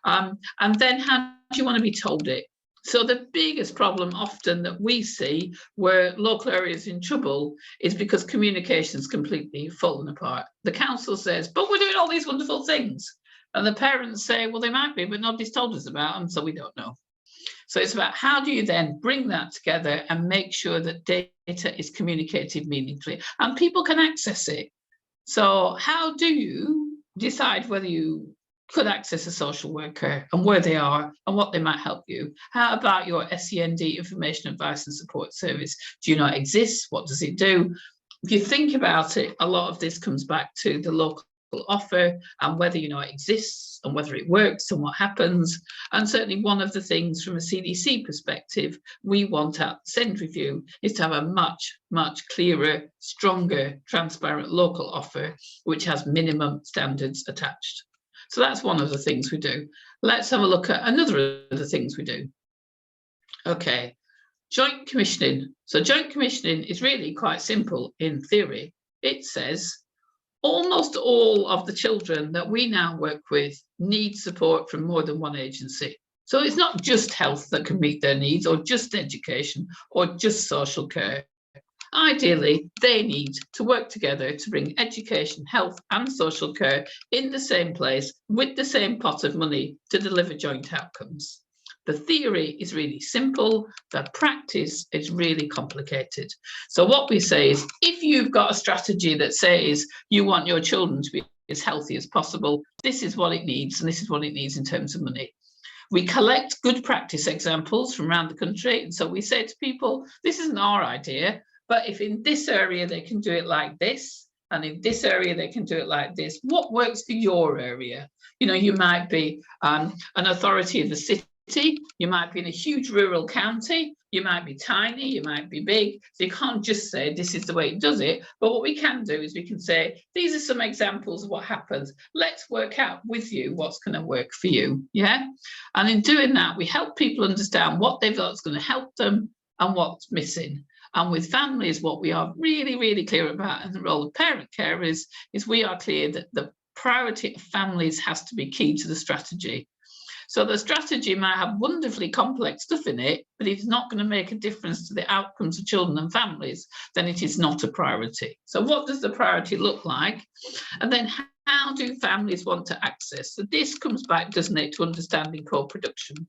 And then how do you want to be told it? So the biggest problem often that we see where local areas in trouble is because communication's completely fallen apart. The council says, but we're doing all these wonderful things. And the parents say, well, they might be, but nobody's told us about them, so we don't know. So it's about how do you then bring that together and make sure that data is communicated meaningfully and people can access it. So how do you decide whether you could access a social worker and where they are and what they might help you? How about your SEND information advice and support service? Do you know it exists? What does it do? If you think about it, a lot of this comes back to the local offer and whether you know it exists and whether it works and what happens. And certainly one of the things from a CDC perspective we want at the SEND review is to have a much clearer, stronger, transparent local offer which has minimum standards attached. So that's one of the things we do. Let's have a look at another of the things we do. Okay, joint commissioning. So joint commissioning is really quite simple in theory. It says almost all of the children that we now work with need support from more than one agency. So it's not just health that can meet their needs or just education or just social care. Ideally, they need to work together to bring education, health and social care in the same place with the same pot of money to deliver joint outcomes. The theory is really simple, the practice is really complicated. So what we say is, if you've got a strategy that says you want your children to be as healthy as possible, this is what it needs, and this is what it needs in terms of money. We collect good practice examples from around the country, and so we say to people, this isn't our idea, but if in this area they can do it like this, and in this area they can do it like this, what works for your area? You know, you might be an authority of the city, you might be in a huge rural county, you might be tiny, you might be big, so you can't just say this is the way it does it. But what we can do is we can say, these are some examples of what happens. Let's work out with you what's going to work for you, yeah? And in doing that, we help people understand what they've got that's going to help them and what's missing. And with families, what we are really clear about, and the role of parent carers is we are clear that the priority of families has to be key to the strategy. So the strategy might have wonderfully complex stuff in it, but if it's not going to make a difference to the outcomes of children and families, then it is not a priority. So what does the priority look like? And then how do families want to access? So this comes back, doesn't it, to understanding co-production.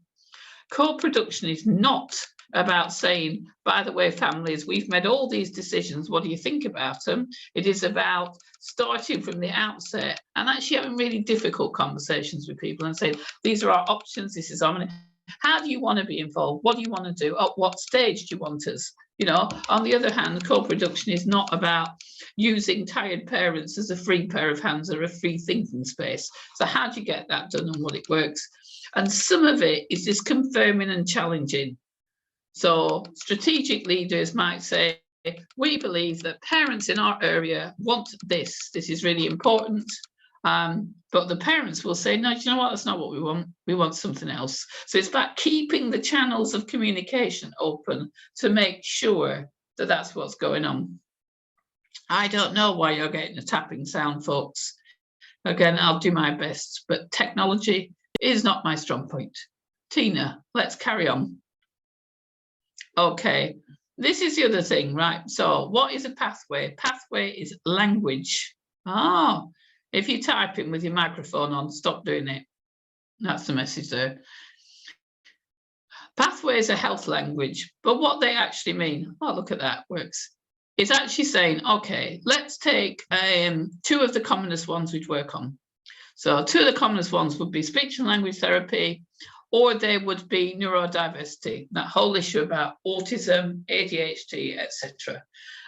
Co-production is not about saying, by the way, families, we've made all these decisions, what do you think about them? It is about starting from the outset and actually having really difficult conversations with people and saying, these are our options, this is our money. How do you want to be involved? What do you want to do? At what stage do you want us? You know, on the other hand, co-production is not about using tired parents as a free pair of hands or a free thinking space. So how do you get that done and what it works? And some of it is this confirming and challenging. So strategic leaders might say, we believe that parents in our area want this. This is really important. But the parents will say, no, do you know what? That's not what we want. We want something else. So it's about keeping the channels of communication open to make sure that that's what's going on. I don't know why you're getting a tapping sound, folks. Again, I'll do my best, but technology is not my strong point. Tina, let's carry on. Okay, this is the other thing, right? So what is a pathway? Pathway is language. Oh, if you type in with your microphone on, stop doing it. That's the message there. Pathways are health language, but what they actually mean, oh, look at that, works. It's actually saying, okay, let's take two of the commonest ones we'd work on. So two of the commonest ones would be speech and language therapy, or they would be neurodiversity, that whole issue about autism, ADHD, etc.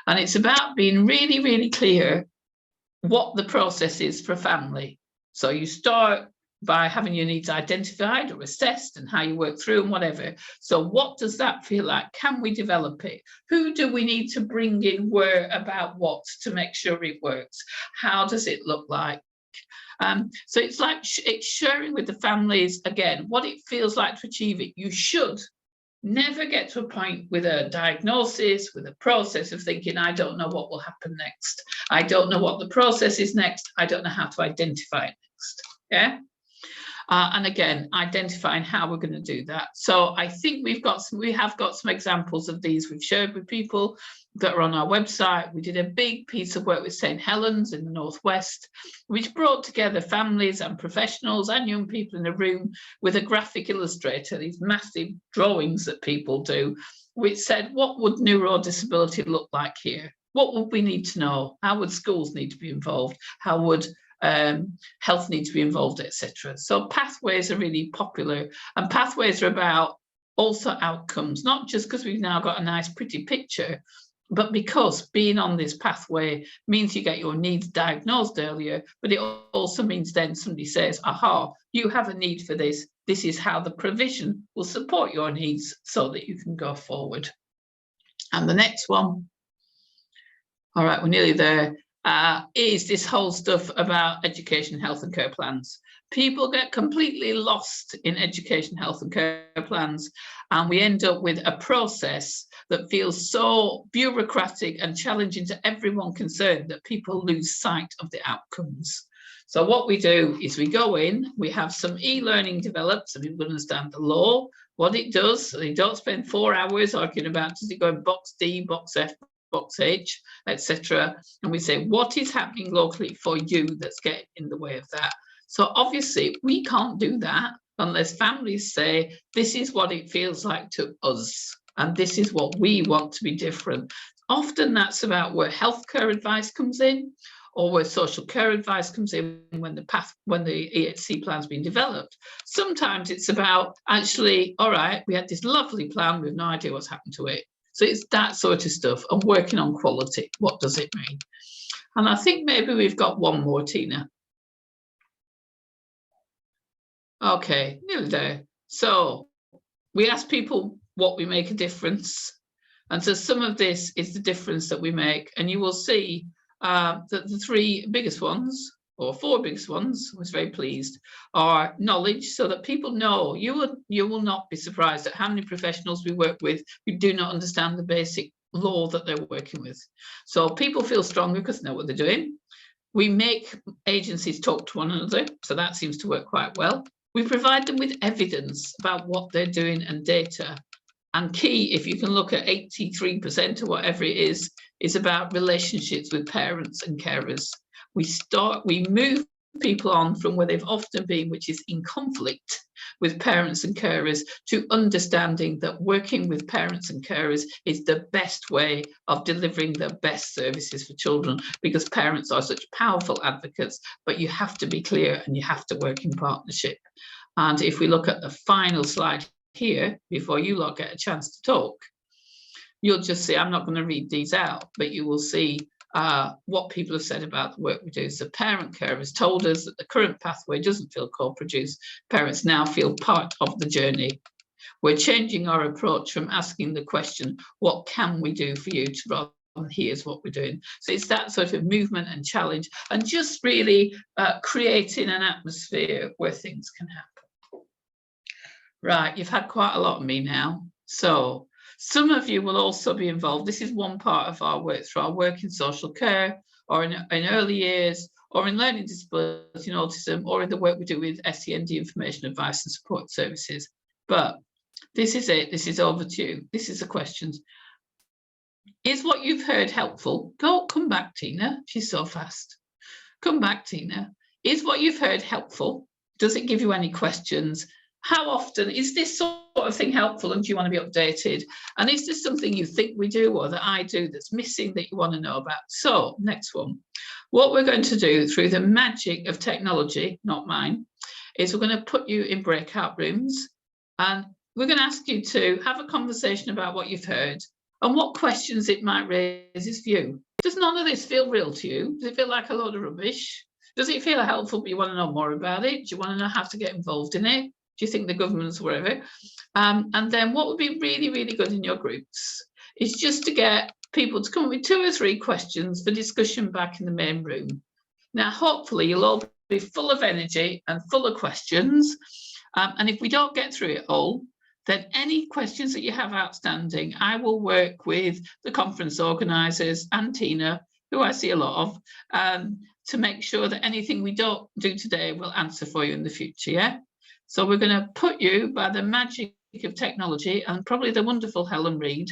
And it's about being really, really clear what the process is for a family. So you start by having your needs identified or assessed and how you work through and whatever. So what does that feel like? Can we develop it? Who do we need to bring in where about what to make sure it works? How does it look like? So it's like it's sharing with the families, again, what it feels like to achieve it. You should never get to a point with a diagnosis, with a process of thinking, I don't know what will happen next. I don't know what the process is next. I don't know how to identify it next. Yeah. And again, identifying how we're going to do that. So I think we have got some examples of these we've shared with people that are on our website. We did a big piece of work with St. Helens in the Northwest, which brought together families and professionals and young people in a room with a graphic illustrator, these massive drawings that people do, which said, what would neurodisability look like here? What would we need to know? How would schools need to be involved? How would health need to be involved, etc. So pathways are really popular, and pathways are about also outcomes, not just because we've now got a nice pretty picture, but because being on this pathway means you get your needs diagnosed earlier, but it also means then somebody says, aha, you have a need for this. This is how the provision will support your needs so that you can go forward. And the next one, all right, we're nearly there. Is this whole stuff about education, health and care plans. People get completely lost in education, health and care plans, and we end up with a process that feels so bureaucratic and challenging to everyone concerned that people lose sight of the outcomes. So what we do is we go in, we have some e-learning developed so people understand the law, what it does, so they don't spend 4 hours arguing about does it go in box D, box F, box H, etc. And we say, what is happening locally for you that's getting in the way of that? So obviously we can't do that unless families say, this is what it feels like to us, and this is what we want to be different. Often that's about where healthcare advice comes in, or where social care advice comes in when the EHC plan's been developed. Sometimes it's about actually, all right, we had this lovely plan, we have no idea what's happened to it. So it's that sort of stuff, and working on quality. What does it mean? And I think maybe we've got one more, Tina. Okay, nearly there. So we ask people what we make a difference. And so some of this is the difference that we make. And you will see that the three biggest ones, or four biggest ones, I was very pleased, are knowledge, so that people know. You will not be surprised at how many professionals we work with who do not understand the basic law that they're working with. So people feel stronger because they know what they're doing. We make agencies talk to one another, so that seems to work quite well. We provide them with evidence about what they're doing and data. And key, if you can look at 83% or whatever it is about relationships with parents and carers. We move people on from where they've often been, which is in conflict with parents and carers, to understanding that working with parents and carers is the best way of delivering the best services for children, because parents are such powerful advocates, but you have to be clear and you have to work in partnership. And if we look at the final slide here, before you lot get a chance to talk, you'll just see, I'm not going to read these out, but you will see what people have said about the work we do. So parent care has told us that the current pathway doesn't feel co-produced. Parents now feel part of the journey. We're changing our approach from asking the question, what can we do for you, to rather and here's what we're doing. So it's that sort of movement and challenge, and just really creating an atmosphere where things can happen. Right, you've had quite a lot of me now. So some of you will also be involved. This is one part of our work through our work in social care, or in early years, or in learning disability and autism, or in the work we do with SEND information advice and support services. But this is it. This is over to you. This is the questions. Is what you've heard helpful? Come back, Tina. She's so fast. Come back, Tina. Is what you've heard helpful? Does it give you any questions? How often is this sort of thing helpful, and do you want to be updated? And is there something you think we do or that I do that's missing that you want to know about? So next one, what we're going to do through the magic of technology, not mine, is we're going to put you in breakout rooms, and we're going to ask you to have a conversation about what you've heard and what questions it might raise for you. Does none of this feel real to you? Does it feel like a load of rubbish? Does it feel helpful but you want to know more about it? Do you want to know how to get involved in it? Do you think the government's wherever? And then what would be really, really good in your groups is just to get people to come up with 2 or 3 questions for discussion back in the main room. Now, hopefully you'll all be full of energy and full of questions. And if we don't get through it all, then any questions that you have outstanding, I will work with the conference organisers and Tina, who I see a lot of, to make sure that anything we don't do today will answer for you in the future, yeah? So we're going to put you, by the magic of technology and probably the wonderful Helen Reid,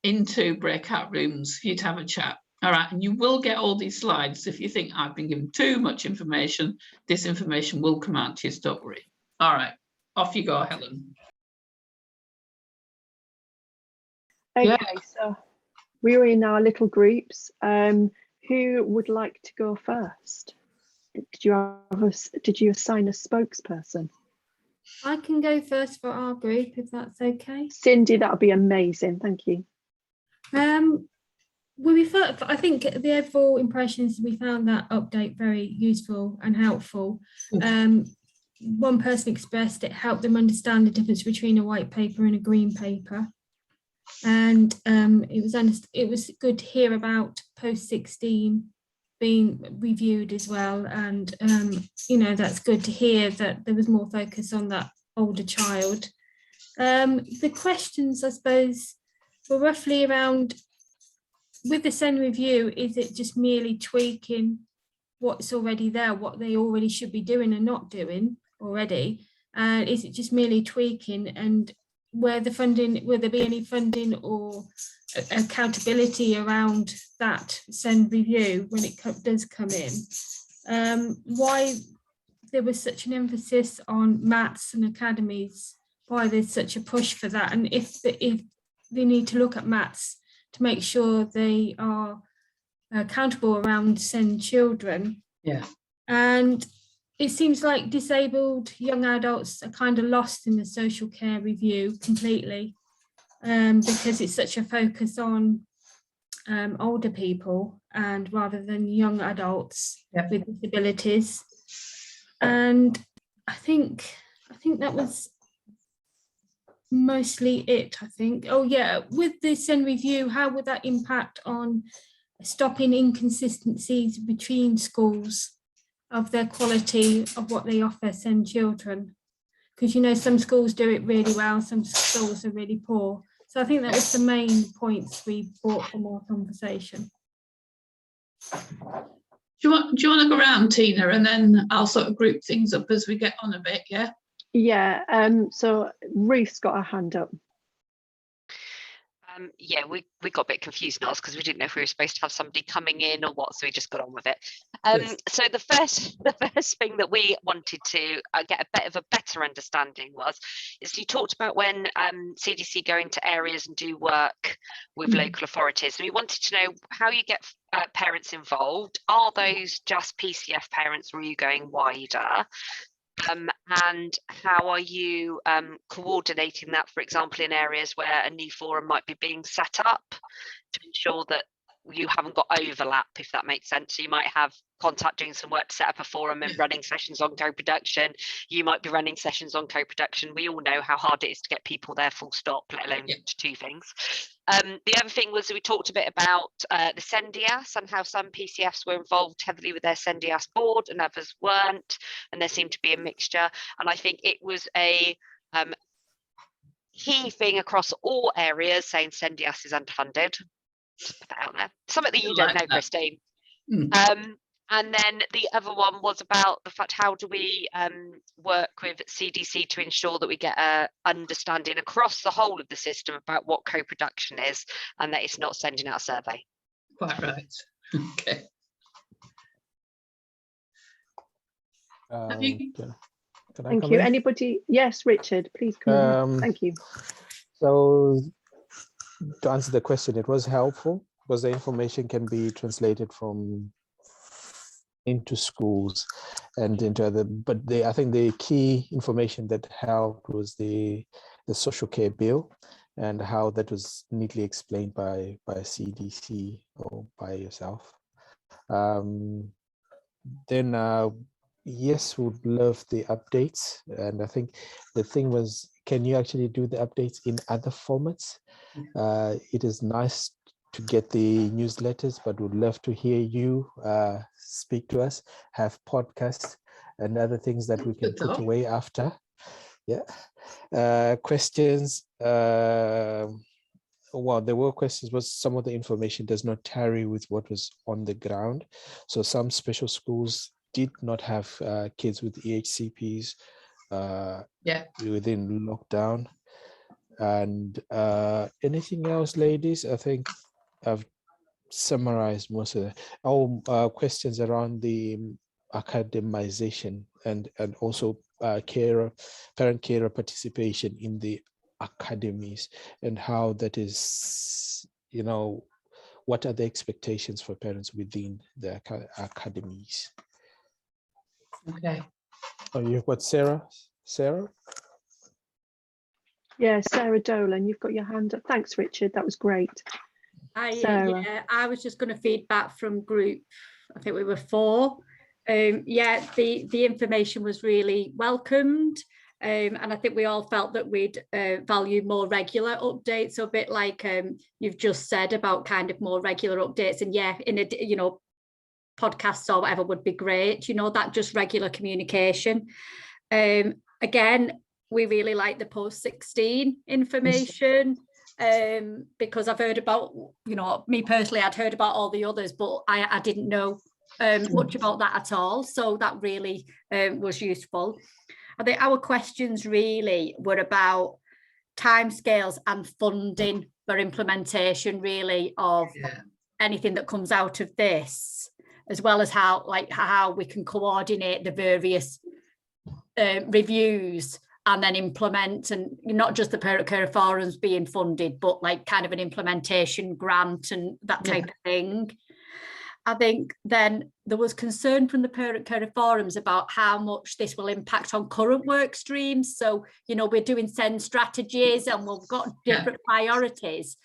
into breakout rooms for you to have a chat. All right, and you will get all these slides. If you think I've been given too much information, this information will come out to you, so don't worry. All right, off you go, Helen. Okay, Yeah. so we're in our little groups. Who would like to go first? Did you assign a spokesperson? I can go first for our group, if that's okay. Cindy, that would be amazing. Thank you. I think the overall impression is we found that update very useful and helpful. One person expressed it helped them understand the difference between a white paper and a green paper. And it was good to hear about post-16 being reviewed as well, and that's good to hear that there was more focus on that older child. The questions, I suppose, were roughly around, with the SEND review, is it just merely tweaking what's already there, what they already should be doing and not doing already? And is it just merely tweaking, and will there be any funding or accountability around that SEND review when it does come in? Why there was such an emphasis on maths and academies, why there's such a push for that, and if they need to look at maths to make sure they are accountable around SEND children. Yeah. And it seems like disabled young adults are kind of lost in the social care review completely, because it's such a focus on older people and rather than young adults with disabilities. And I think that was mostly it, I think. Oh yeah, with the SEND review, how would that impact on stopping inconsistencies between schools of their quality of what they offer SEND children? Because some schools do it really well, some schools are really poor. So I think that was the main points we brought from our conversation. Do you want to go around, Tina, and then I'll sort of group things up as we get on a bit, yeah? Yeah, so Ruth's got her hand up. Yeah, we got a bit confused now because we didn't know if we were supposed to have somebody coming in or what, so we just got on with it. So the first thing that we wanted to get a bit of a better understanding is you talked about when CDC go into areas and do work with local authorities. And we wanted to know how you get parents involved. Are those just PCF parents, or are you going wider? And how are you coordinating that, for example, in areas where a new forum might be being set up to ensure that you haven't got overlap, if that makes sense? So you might have Contact doing some work to set up a forum and running sessions on co-production. You might be running sessions on co-production. We all know how hard it is to get people there, full stop, let alone to two things. The other thing was we talked a bit about the SENDIAS and how some PCFs were involved heavily with their SENDIAS board and others weren't, and there seemed to be a mixture. And I think it was a key thing across all areas saying SENDIAS is underfunded. Just put that out there. Something that you don't know, Christine. And then the other one was about the fact, how do we work with CDC to ensure that we get a understanding across the whole of the system about what co-production is, and that it's not sending out a survey. Quite right. Okay. Thank you. Anybody? Yes, Richard, please come. Thank you. So to answer the question, it was helpful because the information can be translated from into schools and into other, but I think the key information that helped was the social care bill and how that was neatly explained by CDC or by yourself. Then yes, would love the updates, and I think the thing was, can you actually do the updates in other formats? It is nice to get the newsletters, but would love to hear you speak to us, have podcasts and other things that we can put away after. Yeah. Questions. Well, there were questions, but some of the information does not tally with what was on the ground. So some special schools did not have kids with EHCPs within lockdown. And anything else, ladies? I think I've summarized most of the questions around the academization and also parent carer participation in the academies, and how that is, what are the expectations for parents within the academies? Okay. Oh, you've got Sarah. Yeah, Sarah Dolan, you've got your hand up. Thanks, Richard. That was great. I was just going to feedback from group, I think we were 4. The information was really welcomed, and I think we all felt that we'd value more regular updates, so a bit like you've just said about kind of more regular updates, and in a podcasts or whatever would be great, that just regular communication. Again, we really like the post-16 information. Because I've heard about, me personally, I'd heard about all the others, but I didn't know much about that at all. So that really was useful. I think our questions really were about timescales and funding for implementation, really, of anything that comes out of this, as well as how we can coordinate the various reviews and then implement, and not just the parent care forums being funded, but kind of an implementation grant and that type of thing. I think then there was concern from the parent care forums about how much this will impact on current work streams. So, we're doing SEND strategies and we've got different priorities.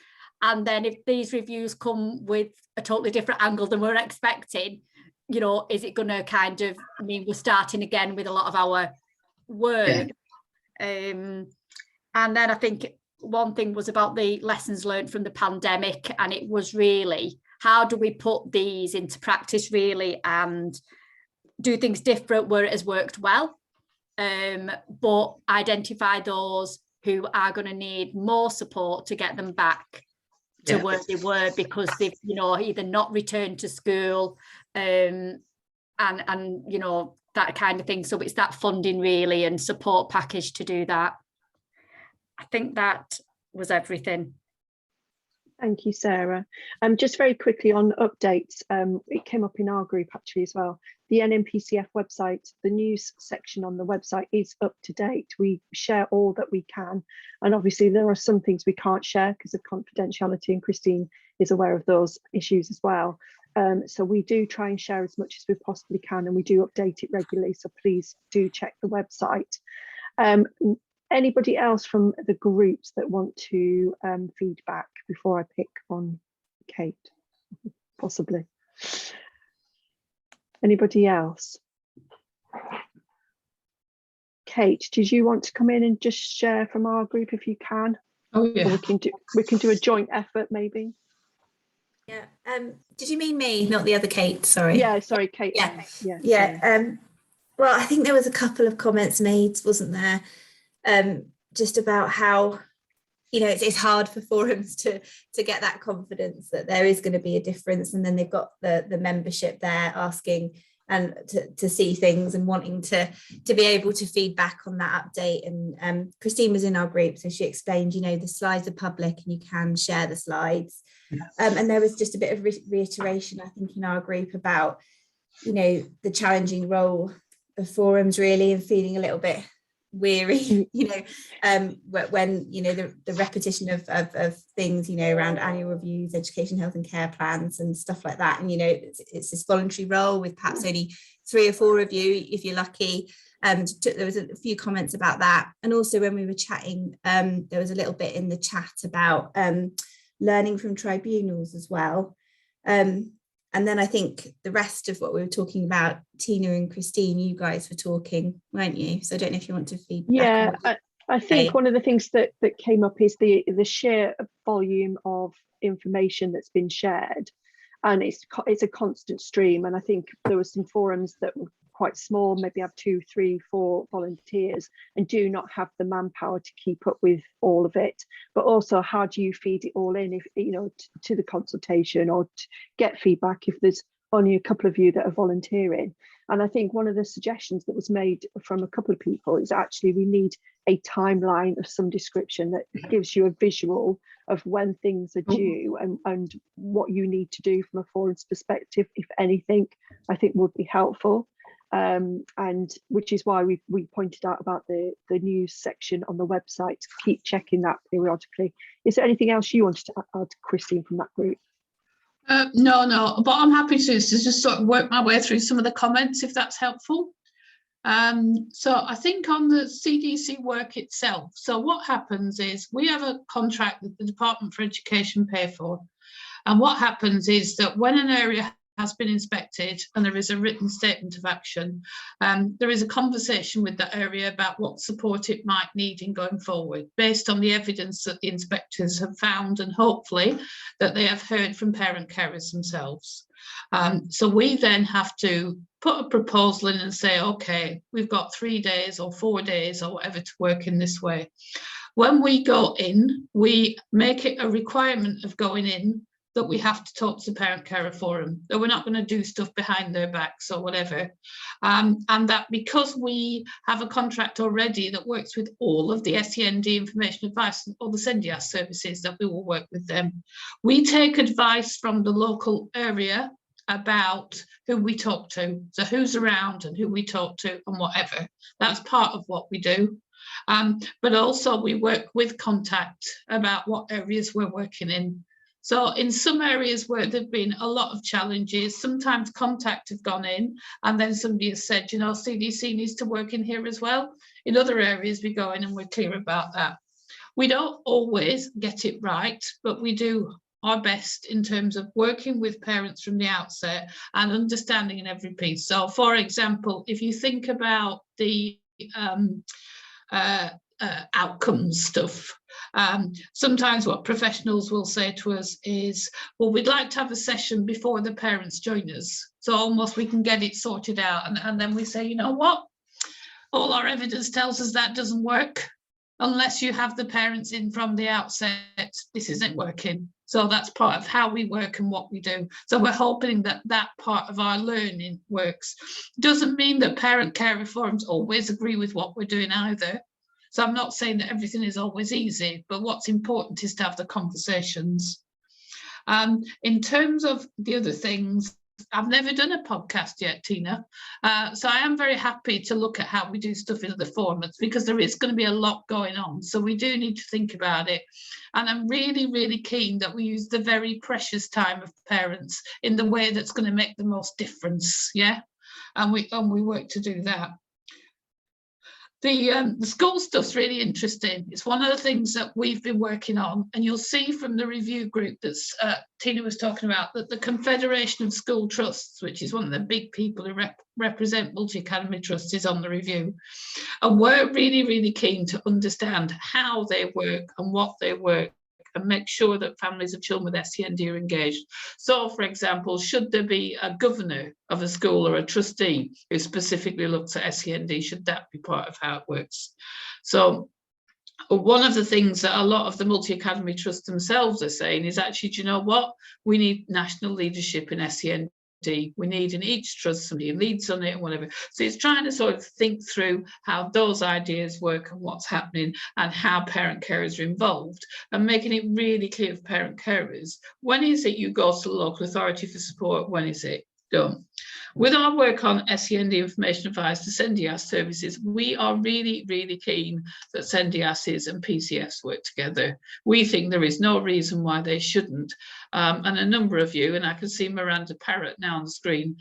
And then if these reviews come with a totally different angle than we're expecting, is it going to kind of mean we're starting again with a lot of our work? And then I think one thing was about the lessons learned from the pandemic, and it was really, how do we put these into practice really and do things different where it has worked well, but identify those who are going to need more support to get them back to where they were, because they've either not returned to school and that kind of thing. So it's that funding really and support package to do that. I think that was everything. Thank you, Sarah. Just very quickly on updates, it came up in our group actually as well. The NMPCF website, the news section on the website is up to date. We share all that we can. And obviously there are some things we can't share because of confidentiality, and Christine is aware of those issues as well. So we do try and share as much as we possibly can, and we do update it regularly. So please do check the website. Anybody else from the groups that want to feedback before I pick on Kate, possibly? Anybody else? Kate, did you want to come in and just share from our group if you can? Oh Or yeah. we can do a joint effort maybe. Yeah. Did you mean me, not the other Kate? Sorry. Yeah, sorry, Kate. Yeah. Yeah. Yeah. Well, I think there was a couple of comments made, wasn't there? Just about how, you know, it's hard for forums to get that confidence that there is going to be a difference, and then they've got the membership there asking and to see things and wanting to be able to feed back on that update. And Christine was in our group, so she explained, you know, the slides are public and you can share the slides. And there was just a bit of reiteration, I think, in our group about, you know, the challenging role of forums really, and feeling a little bit weary, you know, when, you know, the repetition of things, you know, around annual reviews, education, health and care plans and stuff like that. And, you know, it's this voluntary role with perhaps only 3 or 4 of you, if you're lucky. There was a few comments about that. And also when we were chatting, there was a little bit in the chat about learning from tribunals as well. And then I think the rest of what we were talking about, Tina and Christine, you guys were talking, weren't you? So I don't know if you want to feed back. Yeah, I think one of the things that came up is the sheer volume of information that's been shared, and it's a constant stream. And I think there were some forums that were quite small, maybe have 2, 3, 4 volunteers, and do not have the manpower to keep up with all of it. But also, how do you feed it all in, if you know, to the consultation, or to get feedback if there's only a couple of you that are volunteering? And I think one of the suggestions that was made from a couple of people is actually we need a timeline of some description that gives you a visual of when things are due, and what you need to do from a forum's perspective, if anything, I think would be helpful. And which is why we pointed out about the news section on the website, to keep checking that periodically. Is there anything else you wanted to add, Christine, from that group? No, but I'm happy to just sort of work my way through some of the comments, if that's helpful. So I think on the CDC work itself, so what happens is we have a contract that the Department for Education pay for, and what happens is that when an area has been inspected and there is a written statement of action, there is a conversation with that area about what support it might need in going forward, based on the evidence that the inspectors have found, and hopefully that they have heard from parent carers themselves. So we then have to put a proposal in and say, okay, we've got 3 days or 4 days or whatever to work in this way. When we go in, we make it a requirement of going in that we have to talk to the parent carer forum, that we're not going to do stuff behind their backs or whatever. And that because we have a contract already that works with all of the SEND information advice and all the SENDIAS services, that we will work with them. We take advice from the local area about who we talk to, so who's around and who we talk to and whatever. That's part of what we do. But also we work with contact about what areas we're working in. So in some areas where there've been a lot of challenges, sometimes contact have gone in and then somebody has said, you know, CDC needs to work in here as well. In other areas we go in and we're clear about that. We don't always get it right, but we do our best in terms of working with parents from the outset and understanding in every piece. So for example, if you think about the outcomes stuff, sometimes what professionals will say to us is, well, we'd like to have a session before the parents join us, so almost we can get it sorted out. And then we say, you know what, all our evidence tells us that doesn't work. Unless you have the parents in from the outset, this isn't working. So that's part of how we work and what we do. So we're hoping that that part of our learning works. Doesn't mean that parent care forums always agree with what we're doing either. So I'm not saying that everything is always easy, but what's important is to have the conversations. In terms of the other things, I've never done a podcast yet, Tina. So I am very happy to look at how we do stuff in other formats, because there is going to be a lot going on. So we do need to think about it. And I'm really, really keen that we use the very precious time of parents in the way that's going to make the most difference. Yeah. And we work to do that. The school stuff's really interesting. It's one of the things that we've been working on, and you'll see from the review group that's Tina was talking about, that the Confederation of School Trusts, which is one of the big people who represent multi-academy trusts, is on the review. And we're really, really keen to understand how they work and what they work, and make sure that families of children with SEND are engaged. So, for example, should there be a governor of a school or a trustee who specifically looks at SEND? Should that be part of how it works? So one of the things that a lot of the multi-academy trusts themselves are saying is, actually, do you know what? We need national leadership in SEND. We need in each trust somebody who leads on it and whatever. So it's trying to sort of think through how those ideas work and what's happening, and how parent carers are involved, and making it really clear for parent carers, when is it you go to the local authority for support, when is it done. With our work on SEND information advice to SENDIAS services, we are really, really keen that SENDIASs and PCFs work together. We think there is no reason why they shouldn't. And a number of you, and I can see Miranda Parrott now on the screen,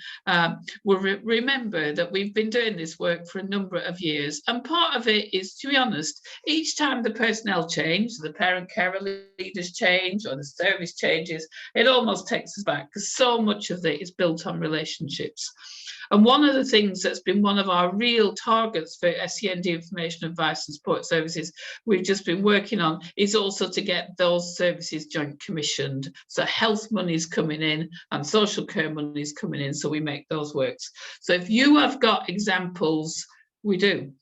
will remember that we've been doing this work for a number of years. And part of it is, to be honest, each time the personnel change, the parent carer leaders change, or the service changes, it almost takes us back, because so much of it is built on relationships. And one of the things that's been one of our real targets for SEND information advice and support services we've just been working on is also to get those services joint commissioned. So health money is coming in and social care money is coming in, so we make those works. So if you have got examples, we do.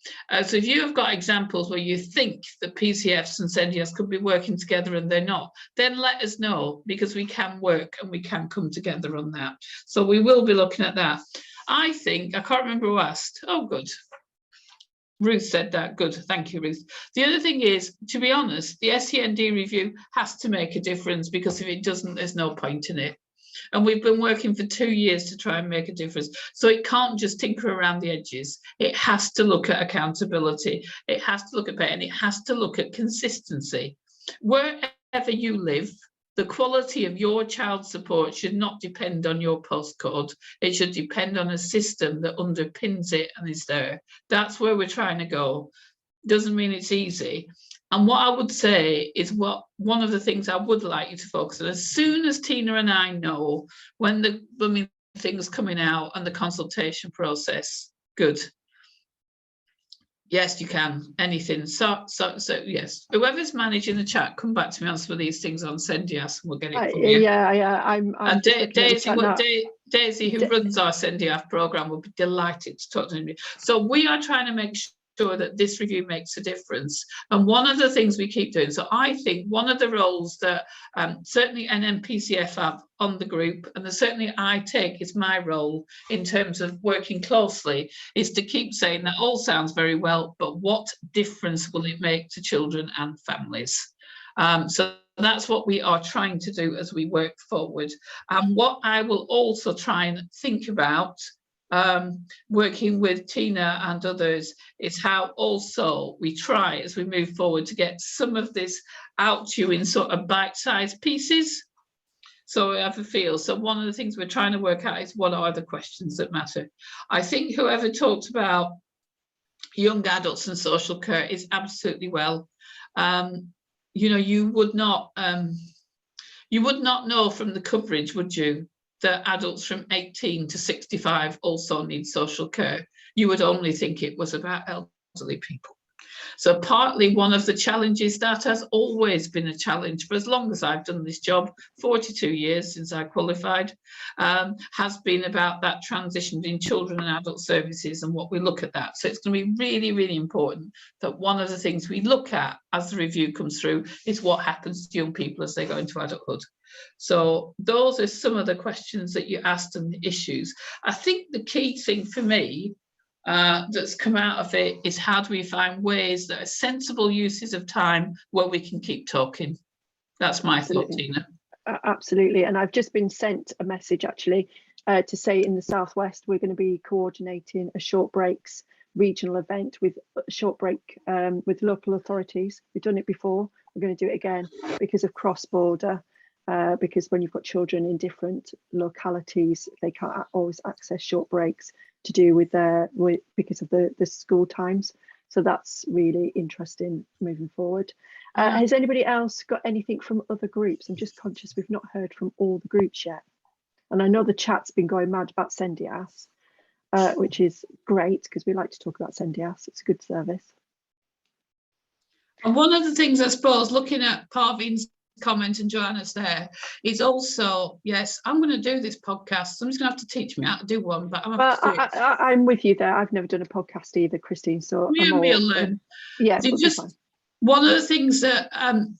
So if you have got examples where you think that PCFs and SENDIAS could be working together and they're not, then let us know, because we can work and we can come together on that. So we will be looking at that. I think, I can't remember who asked. Oh, good. Ruth said that. Good. Thank you, Ruth. The other thing is, to be honest, the SEND review has to make a difference, because if it doesn't, there's no point in it. And we've been working for 2 years to try and make a difference. So it can't just tinker around the edges. It has to look at accountability. It has to look at pay, and it has to look at consistency. Wherever you live, the quality of your child's support should not depend on your postcode. It should depend on a system that underpins it and is there. That's where we're trying to go. Doesn't mean it's easy. And what I would say is, one of the things I would like you to focus on, as soon as Tina and I know when the things coming out and the consultation process, good. Yes, you can. Anything. So yes. Whoever's managing the chat, come back to me on some of these things on SENDIAS, and we'll get it from you. Yeah. I'm and Daisy, who runs our SENDIAS program, will be delighted to talk to me. So we are trying to make sure that this review makes a difference. And one of the things we keep doing, so I think one of the roles that certainly NMPCF have on the group, and certainly I take is my role in terms of working closely, is to keep saying that all sounds very well, but what difference will it make to children and families? So that's what we are trying to do as we work forward. And what I will also try and think about, working with Tina and others, is how also we try, as we move forward, to get some of this out to you in sort of bite-sized pieces, so we have a feel. So one of the things we're trying to work out is, what are the questions that matter? I think whoever talked about young adults and social care is absolutely well. You know, you would not know from the coverage, would you, that adults from 18 to 65 also need social care? You would only think it was about elderly people. So partly one of the challenges that has always been a challenge for as long as I've done this job, 42 years since I qualified, has been about that transition between children and adult services and what we look at that. So it's going to be really, really important that one of the things we look at as the review comes through is what happens to young people as they go into adulthood. So those are some of the questions that you asked and the issues. I think the key thing for me that's come out of it is, how do we find ways that are sensible uses of time where we can keep talking? That's my thought, Tina. Absolutely. And I've just been sent a message actually to say in the Southwest we're going to be coordinating a short breaks regional event with short break with local authorities. We've done it before. We're going to do it again because of cross-border. Because when you've got children in different localities, they can't always access short breaks to do with because of the school times. So that's really interesting moving forward. Has anybody else got anything from other groups? I'm just conscious we've not heard from all the groups yet. And I know the chat's been going mad about Sendias, which is great because we like to talk about Sendias. It's a good service. And one of the things, I suppose, looking at Parveen's comment and Joanna's there, is also, yes, I'm going to do this podcast. Somebody's going to have to teach me how to do one, but I'm with you there. I've never done a podcast either, Christine. So we'll learn. Yeah, just one of the things that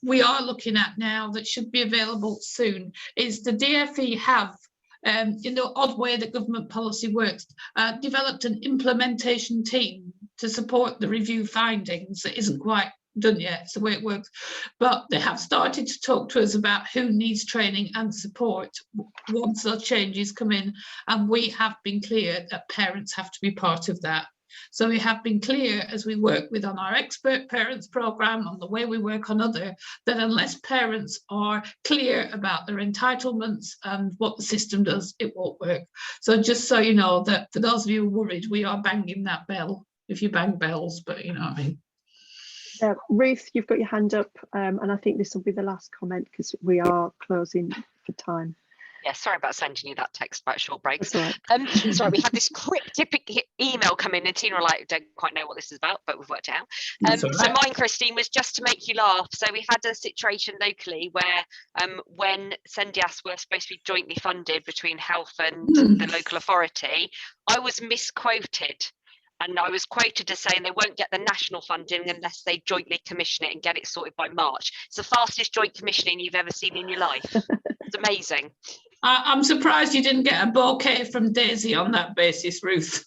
we are looking at now that should be available soon is the DFE have, in the odd way that government policy works, developed an implementation team to support the review findings. That isn't quite done yet, it's the way it works, but they have started to talk to us about who needs training and support once those changes come in, and we have been clear that parents have to be part of that. So we have been clear as we work with on our expert parents programme, on the way we work on other, that unless parents are clear about their entitlements and what the system does, it won't work. So just so you know, that for those of you worried, we are banging that bell, if you bang bells, but you know what I mean. Ruth, you've got your hand up, and I think this will be the last comment because we are closing for time. Yeah, sorry about sending you that text about short breaks. That's all right. Sorry, we had this cryptic email come in and Tina like, don't quite know what this is about, but we've worked it out. So mine, Christine, was just to make you laugh. So we had a situation locally where when Sendias were supposed to be jointly funded between health and the local authority, I was misquoted. And I was quoted as saying they won't get the national funding unless they jointly commission it and get it sorted by March. It's the fastest joint commissioning you've ever seen in your life. It's amazing. I'm surprised you didn't get a bouquet from Daisy on that basis, Ruth.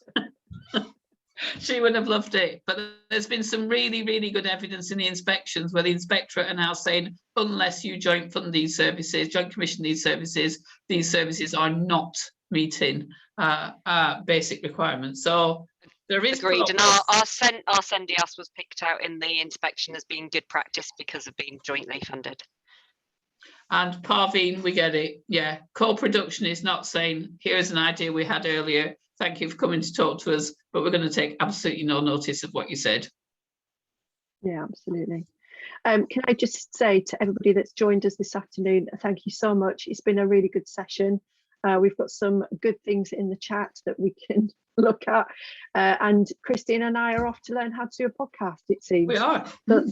She would have loved it. But there's been some really, really good evidence in the inspections where the inspectorate are now saying, unless you joint fund these services, joint commission these services are not meeting basic requirements. So there is agreed, progress. and our Sendias was picked out in the inspection as being good practice because of being jointly funded. And Parveen, we get it. Yeah, co-production is not saying, here's an idea we had earlier. Thank you for coming to talk to us, but we're going to take absolutely no notice of what you said. Yeah, absolutely. Can I just say to everybody that's joined us this afternoon, thank you so much. It's been a really good session. We've got some good things in the chat that we can look at, and Christine and I are off to learn how to do a podcast, it seems. We are.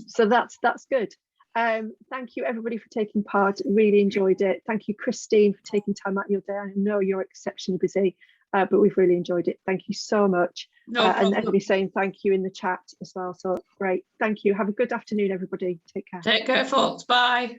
So that's good. Thank you everybody for taking part. Really enjoyed it. Thank you, Christine, for taking time out of your day. I know you're exceptionally busy, but we've really enjoyed it. Thank you so much. And everybody saying thank you in the chat as well. So great. Thank you. Have a good afternoon, everybody. Take care. Take care, folks. Bye.